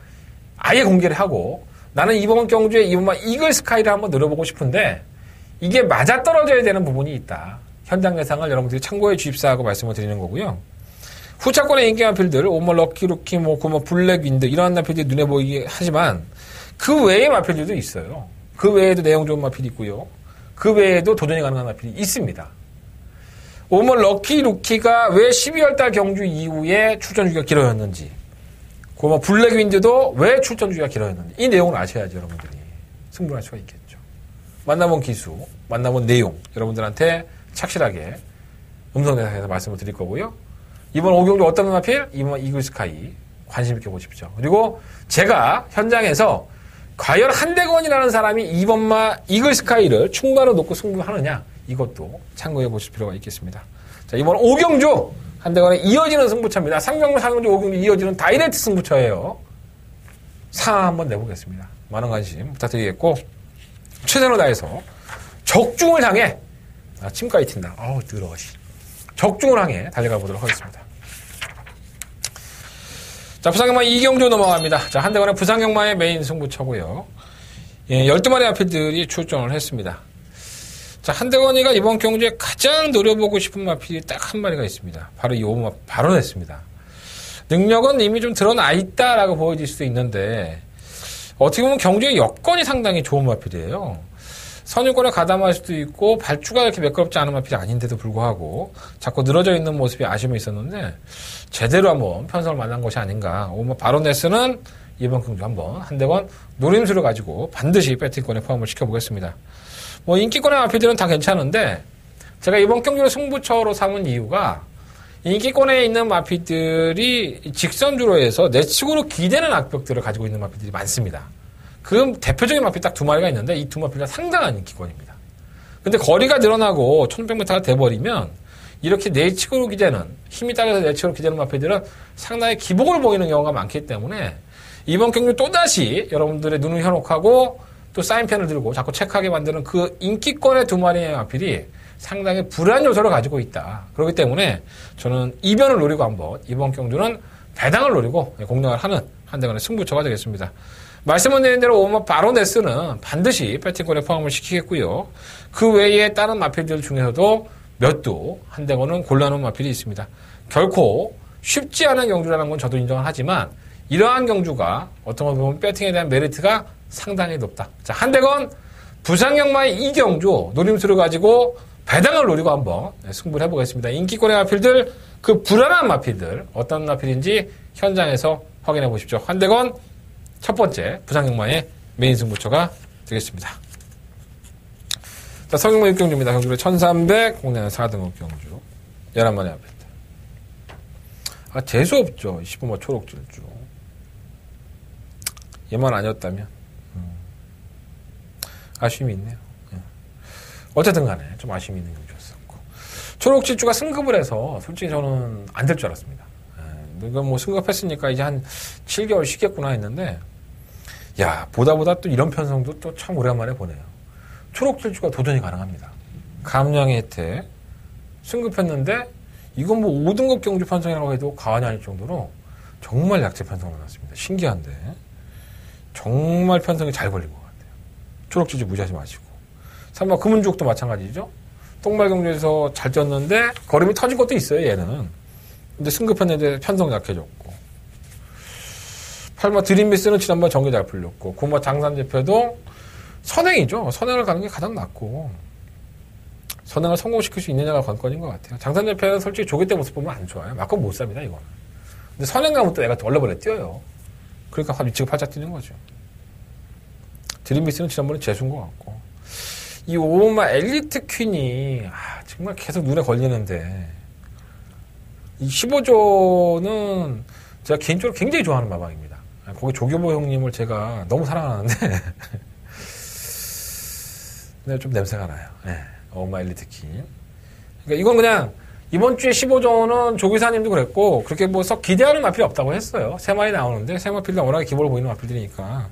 아예 공개를 하고 나는 이번 경주에 이번마 이글스카이를 한번 늘어보고 싶은데 이게 맞아떨어져야 되는 부분이 있다. 현장 예상을 여러분들이 참고해 주십사 하고 말씀을 드리는 거고요. 후차권의 인기 마필들, 오머 럭키루키, 블랙 윈드 이러한 마필들이 눈에 보이게 하지만 그 외의 마필들도 있어요. 그 외에도 내용 좋은 마필이 있고요. 그 외에도 도전이 가능한 마필이 있습니다. 오머 럭키루키가 왜 12월달 경주 이후에 출전 주기가 길어졌는지, 오머 블랙 윈드도 왜 출전 주기가 길어졌는지 이 내용을 아셔야지 여러분들이 승부할 수가 있겠죠. 만나본 기수, 만나본 내용 여러분들한테 착실하게 음성 대상에서 말씀을 드릴 거고요. 이번 5경주 어떤 마필? 이번 이글스카이 관심 있게 보십시오. 그리고 제가 현장에서 과연 한대건이라는 사람이 2번마 이글스카이를 충마로 놓고 승부하느냐 이것도 참고해 보실 필요가 있겠습니다. 자, 이번 5경주 한대건의 이어지는 승부처입니다. 3경주, 4경주, 5경주 이어지는 다이렉트 승부처예요. 상황 한번 내보겠습니다. 많은 관심 부탁드리겠고 최선을 다해서 적중을 향해 침까지 튄다. 어우 더러워. 적중을 향해 달려가 보도록 하겠습니다. 자, 부산경마 2경주 넘어갑니다. 자, 한대건의 부산경마의 메인 승부처고요. 12마리 마필들이 출전을 했습니다. 자, 한대건이가 이번 경주에 가장 노려보고 싶은 마필이 딱 한 마리가 있습니다. 바로 이 5번마 바로네스입니다. 능력은 이미 좀 드러나 있다라고 보여질 수도 있는데 어떻게 보면 경주의 여건이 상당히 좋은 마필이에요. 선유권에 가담할 수도 있고 발주가 이렇게 매끄럽지 않은 마필이 아닌데도 불구하고 자꾸 늘어져 있는 모습이 아쉬움이 있었는데 제대로 한번 편성을 만난 것이 아닌가. 바로네스는 이번 경주 한번 한대건 노림수를 가지고 반드시 배팅권에 포함을 시켜보겠습니다. 인기권의 마필들은 다 괜찮은데 제가 이번 경주를 승부처로 삼은 이유가 인기권에 있는 마필들이 직선주로 해서 내측으로 기대는 악벽들을 가지고 있는 마필들이 많습니다. 그 대표적인 마필 딱 두 마리가 있는데 이 두 마필 다 상당한 인기권입니다. 근데 거리가 늘어나고 1600m가 돼버리면 이렇게 내측으로 기대는 힘이 딸려서 내측으로 기대는 마필들은 상당히 기복을 보이는 경우가 많기 때문에 이번 경주 또다시 여러분들의 눈을 현혹하고 또 사인펜을 들고 자꾸 체크하게 만드는 그 인기권의 두 마리의 마필이 상당히 불안 요소를 가지고 있다. 그렇기 때문에 저는 이변을 노리고 한번 이번 경주는 배당을 노리고 공략을 하는 한대건의 승부처가 되겠습니다. 말씀을 드린 대로 오머 바로네스는 반드시 배팅권에 포함을 시키겠고요. 그 외에 다른 마필들 중에서도 몇 두 한대건은 골라놓은 마필이 있습니다. 결코 쉽지 않은 경주라는 건 저도 인정을 하지만 이러한 경주가 어떤 걸 보면 배팅에 대한 메리트가 상당히 높다. 자, 한대건 부산경마의 2경주 노림수를 가지고 배당을 노리고 한번 승부를 해보겠습니다. 인기권의 마필들, 그 불안한 마필들 어떤 마필인지 현장에서 확인해 보십시오. 한대건 첫 번째 부산경마의 메인 승부처가 되겠습니다. 자, 서경마 6경주입니다. 경주를 1300, 공략 4등급 경주. 11마리 마필들. 재수 없죠. 15마 초록질주. 얘만 아니었다면. 아쉬움이 있네요. 어쨌든 간에 좀 아쉬움이 있는 경주였었고. 초록질주가 승급을 해서 솔직히 저는 안 될 줄 알았습니다. 이거 승급했으니까 이제 한 7개월 쉬겠구나 했는데 야, 보다 또 이런 편성도 또 참 오랜만에 보네요. 초록질주가 도전이 가능합니다. 감량의 혜택, 승급했는데 이건 뭐 5등급 경주 편성이라고 해도 과언이 아닐 정도로 정말 약재 편성을 해놨습니다. 신기한데 정말 편성이 잘 걸린 것 같아요. 초록지지 무시하지 마시고. 3번 금은족도 마찬가지죠. 똥말 경주에서 잘 뛰었는데 걸음이 터진 것도 있어요. 얘는. 근데 승급했는데 편성 약해졌고. 8번 드림미스는 지난번 정규 잘 풀렸고. 9번 장산제표도 선행이죠. 선행을 가는 게 가장 낫고. 선행을 성공시킬 수 있느냐가 관건인 것 같아요. 장산제표는 솔직히 조개 때 모습 보면 안 좋아요. 막건 못 삽니다, 이거는. 근데 선행 가면 또 애가 얼레벌레 뛰어요. 그러니까 미치고 팔짝 뛰는 거죠. 드림미스는 지난번에 재수인 것 같고. 이 5번마 엘리트 퀸이, 정말 계속 눈에 걸리는데, 이 15조는 제가 개인적으로 굉장히 좋아하는 마방입니다. 거기 조교보 형님을 제가 너무 사랑하는데, 네, 좀 냄새가 나요. 네, 5번마 엘리트 퀸. 그러니까 이건 그냥, 이번 주에 15조는 조기사님도 그랬고, 그렇게 뭐 썩 기대하는 마필이 없다고 했어요. 3마리 나오는데, 3마필도 워낙에 기본으로 보이는 마필들이니까.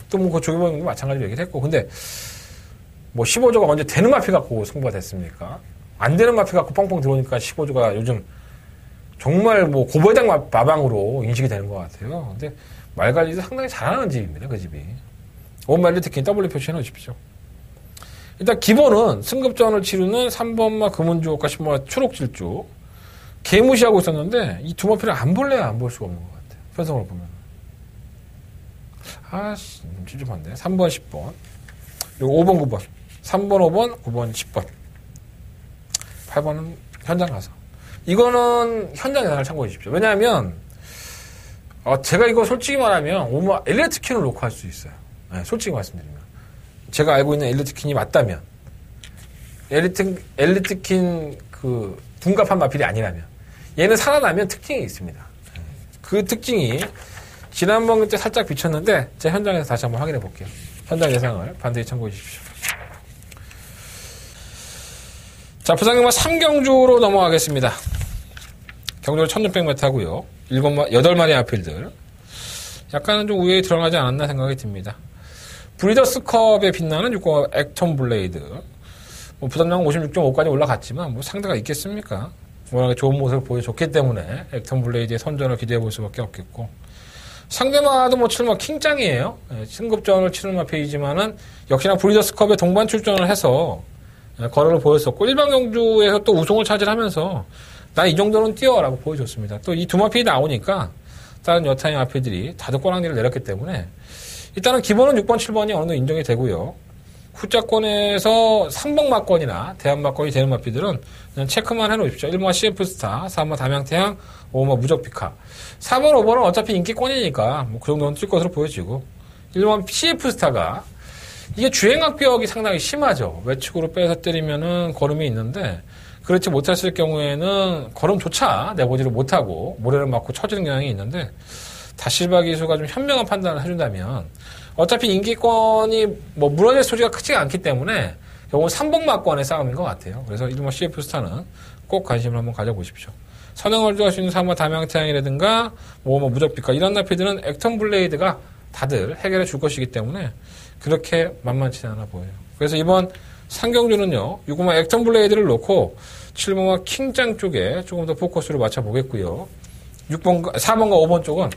또 뭐 그 조교보 형님도 마찬가지로 얘기를 했고, 근데, 뭐 15조가 언제 되는 마피 갖고 승부가 됐습니까? 안 되는 마피 갖고 뻥뻥 들어오니까 15조가 요즘 정말 뭐 고배당 마방으로 인식이 되는 것 같아요. 근데 말 관리도 상당히 잘하는 집입니다. 그 집이. 원말리 특히 W 표시해 놓으십시오. 일단 기본은 승급전을 치르는 3번마 금은주옥과 10번마 초록질주 개무시하고 있었는데 이 두 마피를 안 볼래야 안 볼 수가 없는 것 같아요. 편성을 보면. 찝찝한데. 3번, 10번. 그리고 5번, 9번. 3번, 5번, 9번, 10번. 8번은 현장 가서. 이거는 현장 예상을 참고해 주십시오. 왜냐하면, 제가 이거 솔직히 말하면, 엘리트 퀸을 놓고 할 수 있어요. 네, 솔직히 말씀드리면. 제가 알고 있는 엘리트 퀸이 맞다면, 엘리트 퀸 둔갑한 마필이 아니라면, 얘는 살아나면 특징이 있습니다. 그 특징이, 지난번 때 살짝 비쳤는데, 제가 현장에서 다시 한번 확인해 볼게요. 현장 예상을 반드시 참고해 주십시오. 자, 부산경마 3경주로 넘어가겠습니다. 경주로 1600m 하고요. 8마리 아필들. 약간은 좀 우회에 들어가지 않았나 생각이 듭니다. 브리더스컵에 빛나는 6번 액턴 블레이드. 뭐 부담량 56.5까지 올라갔지만 뭐 상대가 있겠습니까? 워낙에 좋은 모습을 보여줬기 때문에 액턴 블레이드의 선전을 기대해 볼 수밖에 없겠고. 상대마도 뭐 7마 킹짱이에요. 승급전을 치르는 마페이지만은 역시나 브리더스컵에 동반 출전을 해서 거론을 보였었고 일반 경주에서 또 우승을 차지하면서 나 이 정도는 뛰어라고 보여줬습니다. 또 이 두 마필이 나오니까 다른 여타의 마필들이 다들 꼬랑지를 내렸기 때문에 일단은 기본은 6번, 7번이 어느 정도 인정이 되고요. 후자권에서 3번 막권이나 대한 막권이 되는 마필들은 그냥 체크만 해놓으십시오. 1번 CF스타, 4번 담양태양, 5번 무적피카. 4번, 5번은 어차피 인기권이니까 뭐 그 정도는 뛸 것으로 보여지고 1번 CF스타가 이게 주행압벽이 상당히 심하죠. 외측으로 빼서 때리면은 걸음이 있는데 그렇지 못했을 경우에는 걸음조차 내보지를 못하고 모래를 맞고 처지는 경향이 있는데 다실바 기수가 좀 현명한 판단을 해준다면 어차피 인기권이 뭐 무너질 소지가 크지가 않기 때문에 결국은 3번 막권의 싸움인 것 같아요. 그래서 1번 CF스타는 꼭 관심을 한번 가져보십시오. 선행을 할 수 있는 3번 담양태양이라든가 뭐 무적비카 이런 나피들은 액턴 블레이드가 다들 해결해 줄 것이기 때문에 그렇게 만만치 않아 보여요. 그래서 이번 상경주는요, 6번마 액턴 블레이드를 놓고 7번마 킹짱 쪽에 조금 더 포커스를 맞춰보겠고요. 4번과 5번 쪽은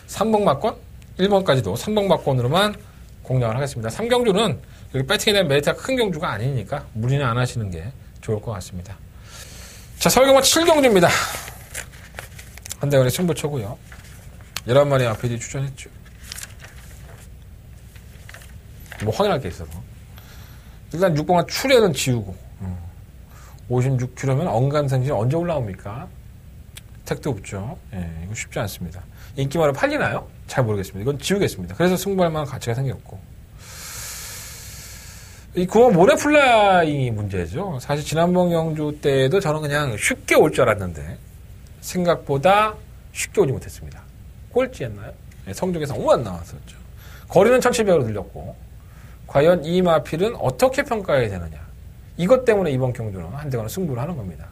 3번 막권, 1번까지도 3번 막권으로만 공략을 하겠습니다. 3경주는 여기 배팅에 대한 메리트가 큰 경주가 아니니까 무리는 안 하시는 게 좋을 것 같습니다. 자, 서울경마 7경주입니다. 한대원의 승부처고요. 11마리 앞에 추천했죠. 뭐 확인할 게 있어서. 일단 6번가 출애는 지우고 56km면 언감생신 언제 올라옵니까? 택도 없죠. 예, 이거 쉽지 않습니다. 인기말로 팔리나요? 잘 모르겠습니다. 이건 지우겠습니다. 그래서 승부할 만한 가치가 생겼고 이 9번 모래플라이 문제죠. 사실 지난번 경주 때도 저는 그냥 쉽게 올 줄 알았는데 생각보다 쉽게 오지 못했습니다. 꼴찌였나요? 네, 성적에서 5만 나왔었죠. 거리는 1700으로 들렸고 과연 이 마필은 어떻게 평가해야 되느냐. 이것 때문에 이번 경주는 한대관은 승부를 하는 겁니다.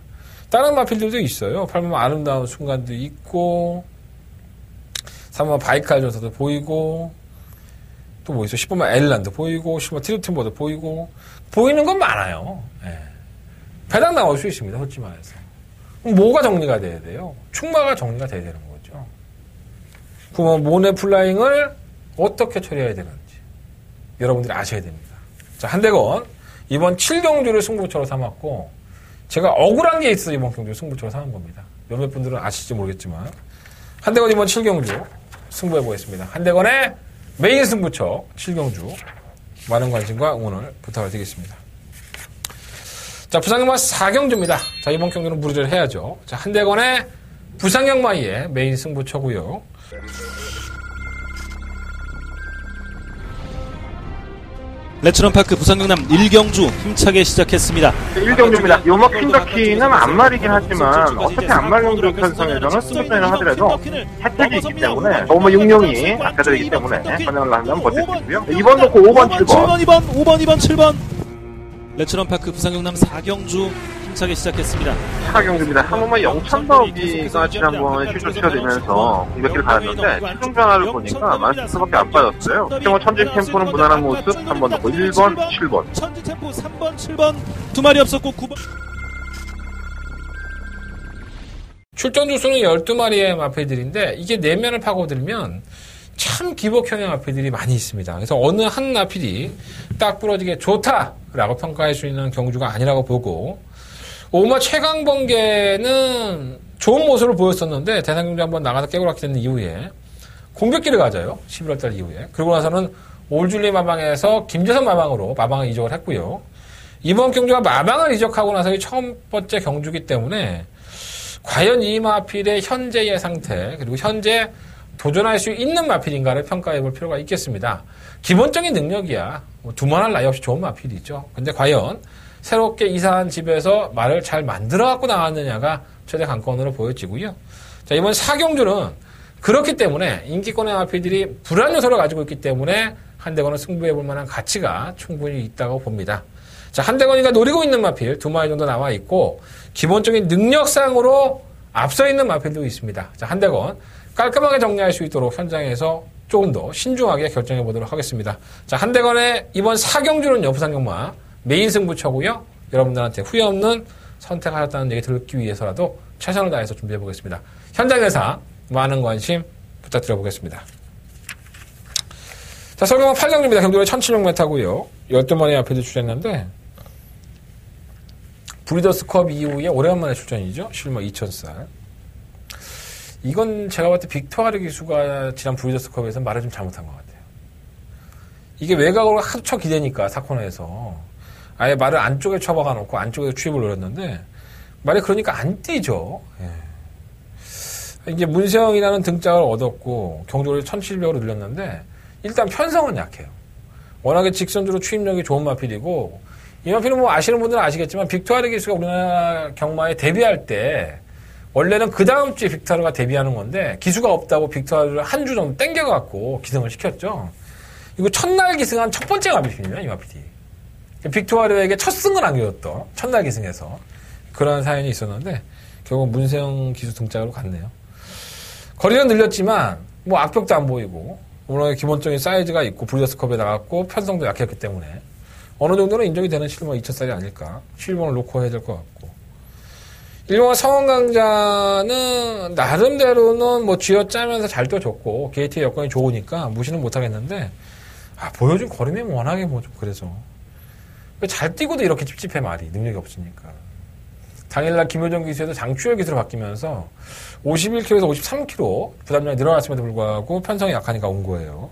다른 마필들도 있어요. 8번 아름다운 순간도 있고 3번 바이칼 전사도 보이고 또 뭐 있어? 10번만 엘란도 보이고 10번 트리튼버도 보이고 보이는 건 많아요. 예. 배당 나올 수 있습니다. 솔직히 말해서. 그럼 뭐가 정리가 돼야 돼요? 충마가 정리가 돼야 되는 거죠. 그러면 모네 플라잉을 어떻게 처리해야 되는지 여러분들이 아셔야 됩니다. 자, 한대건 이번 7경주를 승부처로 삼았고 제가 억울한 게 있어서 이번 경주 승부처로 삼은 겁니다. 몇몇 분들은 아실지 모르겠지만 한대건 이번 7경주 승부해 보겠습니다. 한대건의 메인 승부처 7경주 많은 관심과 응원을 부탁을 드리겠습니다. 자, 부상경마 4경주입니다. 자, 이번 경주는 무리를 해야죠. 자, 한대건의 부상경마의 메인 승부처고요. 레츠런파크 부산경남 1경주 힘차게 시작했습니다. 1경주입니다. 요막 퀸더키는 안말이긴 하지만 어차피 안말 경주 편성에서는 승부전을 하더라도 혜택이 있기 때문에 너무 육룡이 악화되기 때문에 번영을 하면 버틸 수 있고요. 2번 놓고 5번, 7번. 5번, 7번. 레츠런파크 부산경남 4경주 힘차게 시작했습니다. 4경주입니다. 한 번만 영천더기가 지난번에 실수되면서 공격기를 가졌는데 최종 변화를 보니까 만스터밖에 안 빠졌어요. 지금 천지 템포는 무난한 모습. 한 번 넣고 1번, 7번. 천지 템포 3번, 7번 두 마리 없었고 9번. 출전 주수는 12마리의 마필들인데 이게 내면을 파고들면 참 기복형의 마필들이 많이 있습니다. 그래서 어느 한 마필이 딱 부러지게 좋다라고 평가할 수 있는 경주가 아니라고 보고 오마 최강번개는 좋은 모습을 보였었는데 대상경주 한번 나가서 깨고락게 된 이후에 공격기를 가져요. 11월달 이후에. 그러고 나서는 올줄리 마방에서 김재선 마방으로 마방을 이적을 했고요. 이번 경주가 마방을 이적하고 나서의 첫 번째 경주기 때문에 과연 이 마필의 현재의 상태 그리고 현재 도전할 수 있는 마필인가를 평가해 볼 필요가 있겠습니다. 기본적인 능력이야 두말할 나위 없이 좋은 마필이죠. 근데 과연 새롭게 이사한 집에서 말을 잘 만들어 갖고 나왔느냐가 최대 관건으로 보여지고요. 자, 이번 4경주는 그렇기 때문에 인기권의 마필들이 불안 요소를 가지고 있기 때문에 한대건은 승부해 볼 만한 가치가 충분히 있다고 봅니다. 자, 한대건이가 노리고 있는 마필 2마리 정도 나와 있고 기본적인 능력상으로 앞서 있는 마필도 있습니다. 자, 한대건 깔끔하게 정리할 수 있도록 현장에서 조금 더 신중하게 결정해 보도록 하겠습니다. 자, 한대건의 이번 4경주는요, 부산경마 메인 승부처고요. 여러분들한테 후회 없는 선택하셨다는 얘기 듣기 위해서라도 최선을 다해서 준비해 보겠습니다. 현장 예상 많은 관심 부탁드려 보겠습니다. 자, 설경마 8경주입니다. 경주가 1700m고요. 12마리 앞에도 출전했는데 브리더스컵 이후에 오래간만에 출전이죠. 실마 2000살. 이건 제가 봤을 때 빅토아르 기수가 지난 브리더스컵에서 말을 좀 잘못한 것 같아요. 이게 외곽으로 하도 쳐 기대니까 사코너에서 아예 말을 안쪽에 쳐박아 놓고 안쪽에서 추입을 노렸는데 말이 그러니까 안 뛰죠. 예. 이제 문세영이라는 등짝을 얻었고 경주를 1700으로 늘렸는데 일단 편성은 약해요. 워낙에 직선주로 추입력이 좋은 마필이고 이 마필은 뭐 아시는 분들은 아시겠지만 빅토아르 기수가 우리나라 경마에 데뷔할 때 원래는 그 다음 주에 빅토아르가 데뷔하는 건데 기수가 없다고 빅토아르를 한 주 정도 땡겨갖고 기승을 시켰죠. 이거 첫날 기승한 첫 번째 마필이에요, 이 마필이. 빅토아르에게 첫 승을 안겨줬던 첫날 기승에서 그런 사연이 있었는데 결국 문세영 기수 등짝으로 갔네요. 거리는 늘렸지만 뭐 악벽도 안 보이고 워낙에 기본적인 사이즈가 있고 브리더스컵에 나갔고 편성도 약했기 때문에 어느 정도는 인정이 되는 실버 2000살이 아닐까. 7번을 놓고 해야 될 것 같고. 일본과 성원강자는 나름대로는 뭐 쥐어짜면서 잘 뛰어줬고 게이트의 여건이 좋으니까 무시는 못하겠는데 보여준 거리면 워낙에 뭐 좀 그래서 잘 뛰고도 이렇게 찝찝해 말이 능력이 없으니까. 당일날 김효정 기수에도 장추열 기수로 바뀌면서 51kg에서 53kg 부담량이 늘어났음에도 불구하고 편성이 약하니까 온 거예요.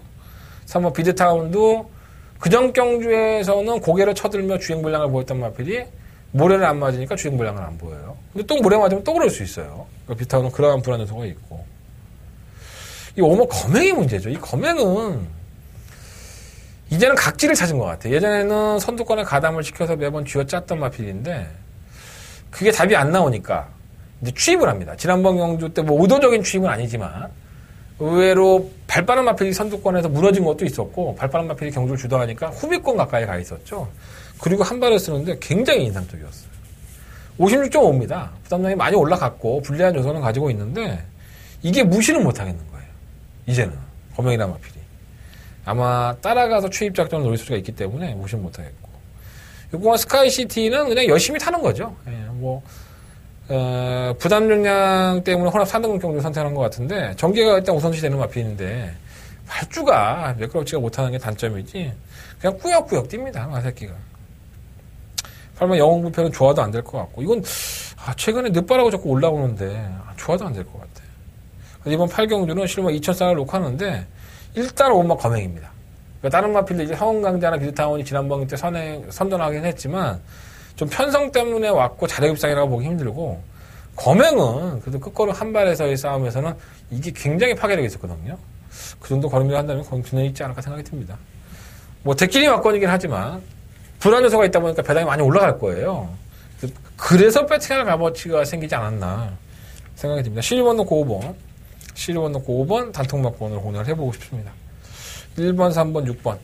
3번 비드타운도 그전 경주에서는 고개를 쳐들며 주행 분량을 보였던 마필이 모래를 안 맞으니까 주행 분량을 안 보여요. 근데 또 모래 맞으면 또 그럴 수 있어요. 그러니까 비드타운은 그러한 불안 요소가 있고. 이 오모 검행이 문제죠. 이 검행은 이제는 각지를 찾은 것 같아요. 예전에는 선두권에 가담을 시켜서 매번 쥐어짰던 마필인데 그게 답이 안 나오니까 이제 취입을 합니다. 지난번 경주 때 뭐 의도적인 취입은 아니지만 의외로 발빠른 마필이 선두권에서 무너진 것도 있었고 발빠른 마필이 경주를 주도하니까 후비권 가까이 가 있었죠. 그리고 한 발을 쓰는데 굉장히 인상적이었어요. 56.5입니다. 부담량이 많이 올라갔고 불리한 요소는 가지고 있는데 이게 무시는 못하겠는 거예요. 이제는 검행이란 마필이. 아마 따라가서 취입 작전을 노릴 수가 있기 때문에 무시는 못하겠고 601 스카이시티는 그냥 열심히 타는 거죠. 예, 뭐, 부담 용량 때문에 혼합 3등급 경주를 선택한 것 같은데, 전기가 일단 우선시 되는 마필인데, 발주가 매끄럽지가 못하는 게 단점이지, 그냥 꾸역꾸역 뜁니다, 마새끼가. 설마 영웅부표는 좋아도 안 될 것 같고, 이건, 최근에 늦바라고 자꾸 올라오는데, 좋아도 안 될 것 같아. 이번 8경주는 실버 2000쌍을 놓고 하는데, 일단 오막 검행입니다. 그러니까 다른 마필들 이제 성강자나 비드타운이 지난번 때 선전하긴 했지만, 좀 편성 때문에 왔고 자력입상이라고 보기 힘들고, 검행은 그래도 끝걸음 한 발에서의 싸움에서는 이게 굉장히 파괴력이 있었거든요. 그 정도 걸음을 한다면 거의 균형이 있지 않을까 생각이 듭니다. 뭐 대끼리 막건이긴 하지만 불안 요소가 있다 보니까 배당이 많이 올라갈 거예요. 그래서 배팅할 값어치가 생기지 않았나 생각이 듭니다. 실리번 놓고 5번, 실리번 놓고 5번 단통막번으로 공략을 해보고 싶습니다. 1번, 3번, 6번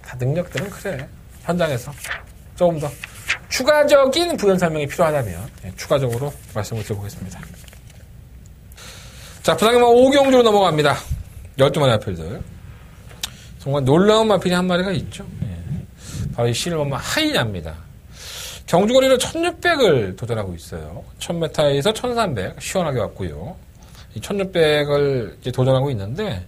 다 능력들은 그래. 현장에서 조금 더 추가적인 부연 설명이 필요하다면 추가적으로 말씀을 드려보겠습니다. 자, 부상의만 5경주로 넘어갑니다. 12마리 마필들. 정말 놀라운 마필이 한 마리가 있죠. 바로 이 실버만 하이냐입니다. 경주거리로 1600을 도전하고 있어요. 1000m에서 1300 시원하게 왔고요. 이 1600을 이제 도전하고 있는데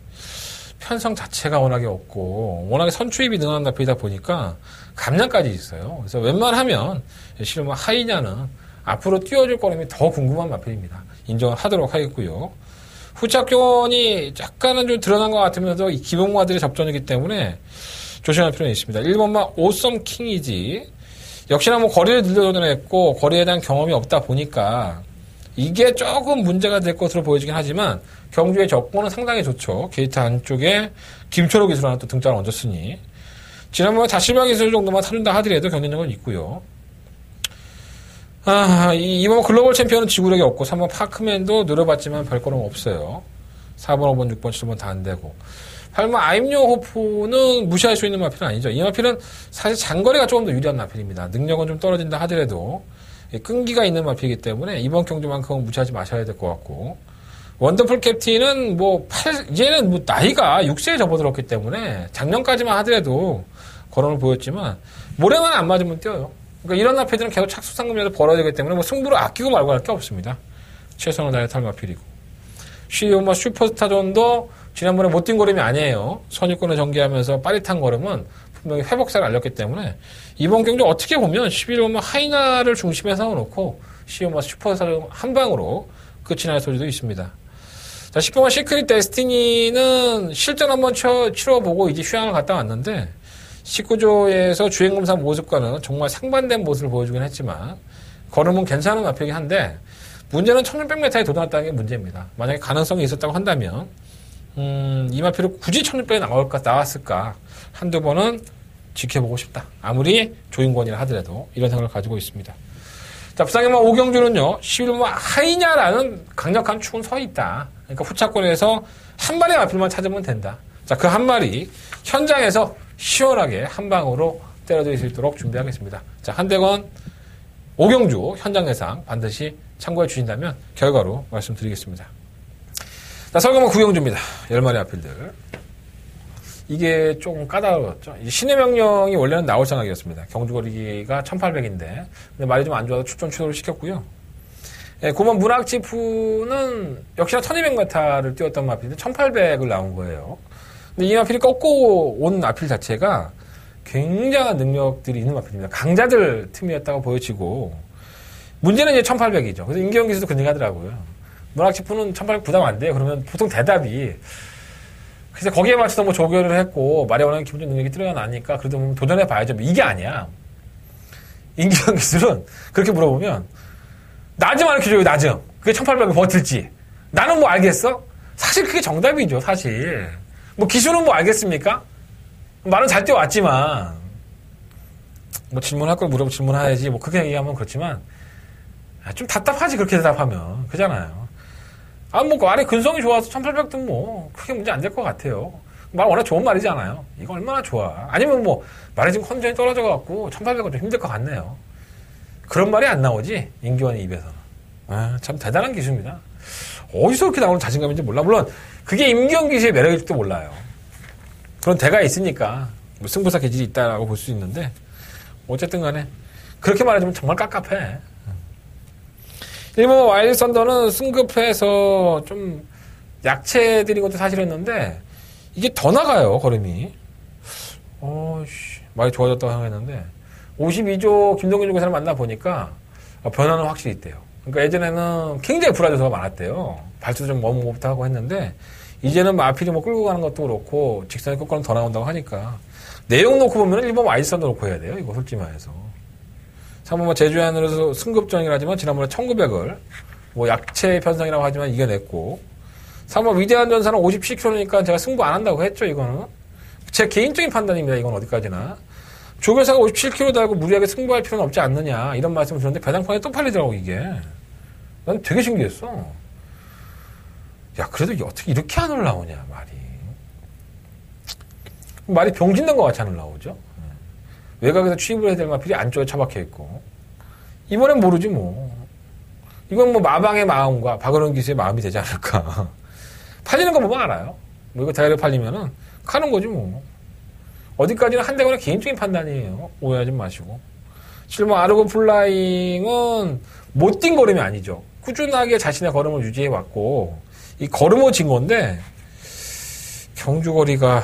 편성 자체가 워낙에 없고 워낙에 선추입이 능한 마필이다 보니까 감량까지 있어요. 그래서 웬만하면 실버 하이냐는 앞으로 띄워줄 거름이 더 궁금한 마필입니다. 인정을 하도록 하겠고요. 후착권이 약간은 좀 드러난 것 같으면서 이 기본마들의 접전이기 때문에 조심할 필요는 있습니다. 1번마 오썸 킹이지. 역시나 뭐 거리를 늘려 도전했고 거리에 대한 경험이 없다 보니까 이게 조금 문제가 될 것으로 보여지긴 하지만 경주의 접근은 상당히 좋죠. 게이트 안쪽에 김철호 기술 하나 또 등장을 얹었으니 지난번에 다실바 기술 정도만 타준다 하더라도 경쟁력은 있고요. 이번 글로벌 챔피언은 지구력이 없고 3번 파크맨도 늘어봤지만 별거는 없어요. 4번, 5번, 6번, 7번 다 안 되고 8번 아임요 호프는 무시할 수 있는 마필은 아니죠. 이 마필은 사실 장거리가 조금 더 유리한 마필입니다. 능력은 좀 떨어진다 하더라도 끈기가 있는 마필이기 때문에 이번 경주만큼은 무시하지 마셔야 될 것 같고 원더풀 캡틴은 이제는 뭐 나이가 6세에 접어들었기 때문에 작년까지만 하더라도 거론을 보였지만 모래만 안 맞으면 뛰어요. 그러니까 이런 마필들은 계속 착수 상금이라도 벌어야 되기 때문에 뭐 승부를 아끼고 말고 할 게 없습니다. 최선을 다해 탈 마필이고. 시리오마 슈퍼스타존도 지난번에 못 뛴 걸음이 아니에요. 선유권을 전개하면서 빠릿한 걸음은 분명히 회복사를 알렸기 때문에 이번 경주 어떻게 보면 11호마 하이나를 중심에 세워놓고 시리오마 슈퍼스타존 한 방으로 끝이 날 소리도 있습니다. 자, 10번마 시크릿 데스티니는 실전 한번 치러보고 이제 휴양을 갔다 왔는데 19조에서 주행검사 모습과는 정말 상반된 모습을 보여주긴 했지만 걸음은 괜찮은 마필이긴 한데 문제는 1600m에 도달했다는 게 문제입니다. 만약에 가능성이 있었다고 한다면 이 마필을 굳이 1600에 나왔을까 한두 번은 지켜보고 싶다. 아무리 조인권이라 하더라도 이런 생각을 가지고 있습니다. 자, 부상의만 5경주는요 11번 하이냐라는 강력한 축은 서 있다. 그러니까 후차권에서 한 마리 마필만 찾으면 된다. 자, 그 한 마리 현장에서 시원하게 한 방으로 때려드릴 수 있도록 준비하겠습니다. 자, 한대건 5경주 현장 예상 반드시 참고해 주신다면 결과로 말씀드리겠습니다. 자, 설경마 9경주입니다. 10마리 아필들. 이게 조금 까다로웠죠. 신의 명령이 원래는 나올 생각이었습니다. 경주거리가 1800인데 근데 말이 좀 안 좋아서 출전 취소를 시켰고요. 9번 문학지푸는 역시나 1200m를 뛰었던 마필인데 1800을 나온 거예요. 근데 이 마필이 꺾고 온 마필 자체가 굉장한 능력들이 있는 마필입니다. 강자들 틈이었다고 보여지고 문제는 이제 1800이죠. 그래서 임기영 기수도 그런 얘기 하더라고요. 문학지푸는 1800 부담 안 돼요. 그러면 보통 대답이 그래서 거기에 맞춰서 뭐 조교를 했고 말에 원하는 기본적 능력이 뛰어나니까 그래도 뭐 도전해 봐야죠. 이게 아니야. 임기영 기술은 그렇게 물어보면 나좀 알려줘요. 나좀. 그게 1800을 버틸지. 나는 뭐 알겠어? 사실 그게 정답이죠. 사실. 뭐 기술은 뭐 알겠습니까? 말은 잘 뛰어왔지만 뭐 질문할 걸 물어보면 질문해야지 뭐 그렇게 얘기하면 그렇지만 좀 답답하지 그렇게 대답하면 그잖아요. 뭐 말이 근성이 좋아서 1800도 뭐 크게 문제 안 될 것 같아요. 말 워낙 좋은 말이잖아요. 이거 얼마나 좋아. 아니면 뭐 말이 지금 컨디션이 떨어져 갖고 1800은 좀 힘들 것 같네요. 그런 말이 안 나오지 임기원의 입에서는. 참 대단한 기술입니다. 어디서 그렇게 나오는 자신감인지 몰라. 물론 그게 임기원 기술의 매력일지도 몰라요. 그런 대가 있으니까 뭐 승부사 기질이 있다라고 볼 수 있는데 어쨌든 간에 그렇게 말하자면 정말 깝깝해. 일본 와일드 썬더는 승급해서 좀 약체들인 것도 사실이었는데 이게 더 나가요, 걸음이. 많이 좋아졌다고 생각했는데 52조 김동균 조교사를 만나보니까 변화는 확실히 있대요. 그러니까 예전에는 굉장히 불화조사가 많았대요. 발수도 좀 머뭇부터 하고 했는데 이제는 마필이 뭐 끌고 가는 것도 그렇고 직선의 끝과는 더 나온다고 하니까 내용 놓고 보면 일본 와일드 썬더 놓고 해야 돼요. 이거 솔직히 말해서. 참뭐 제주안으로서 승급전이라지만 지난번에 1900을 뭐 약체 편성이라고 하지만 이겨냈고 3번 위대한 전사는 57km니까 제가 승부 안 한다고 했죠. 이거는 제 개인적인 판단입니다. 이건 어디까지나 조교사가 57km 달고 무리하게 승부할 필요는 없지 않느냐 이런 말씀을 드렸는데 배당판에 또 팔리더라고. 이게 난 되게 신기했어. 야 그래도 어떻게 이렇게 안 올라오냐 말이 병신된 것 같이 안 올라오죠. 외곽에서 취입을 해야 될 마필이 안쪽에 처박혀 있고 이번엔 모르지 뭐. 이건 뭐 마방의 마음과 박은원 기수의 마음이 되지 않을까. 팔리는 거 보면 알아요. 뭐 이거 대가리 팔리면은 가는 거지 뭐. 어디까지는 한대건의 개인적인 판단이에요. 오해하지 마시고. 실제 뭐 아르고 플라잉은 못 뛴 걸음이 아니죠. 꾸준하게 자신의 걸음을 유지해 왔고 이 걸음을 진 건데 경주거리가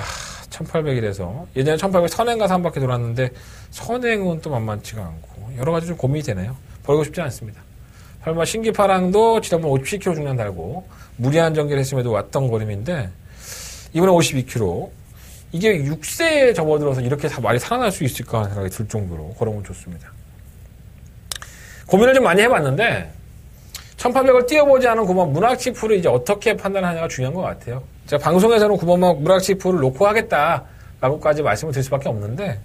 1800이라서 예전에 1800 선행 가서 한 바퀴 돌았는데 선행은 또 만만치가 않고 여러 가지 좀 고민이 되네요. 버리고 싶지 않습니다. 설마 신기파랑도 지난번 57km 중량 달고 무리한 전개를 했음에도 왔던 걸음인데 이번에 52km 이게 6세에 접어들어서 이렇게 다 말이 살아날 수 있을까 하는 생각이 들 정도로 걸음은 좋습니다. 고민을 좀 많이 해봤는데 1800을 뛰어보지 않은 9번 문학치프를 이제 어떻게 판단하냐가 중요한 것 같아요. 제가 방송에서는 9번 문학치프를 놓고 하겠다라고까지 말씀을 드릴 수밖에 없는데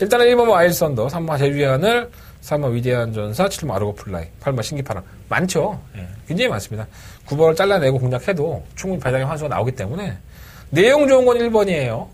일단은 1번 와일드 썬더, 3번 제주안을, 3번 위대한 전사, 7번 아르고 플라이, 8번 신기파랑 많죠. 예, 굉장히 많습니다. 9번을 잘라내고 공략해도 충분히 배당의 환수가 나오기 때문에 내용 좋은 건 1번이에요.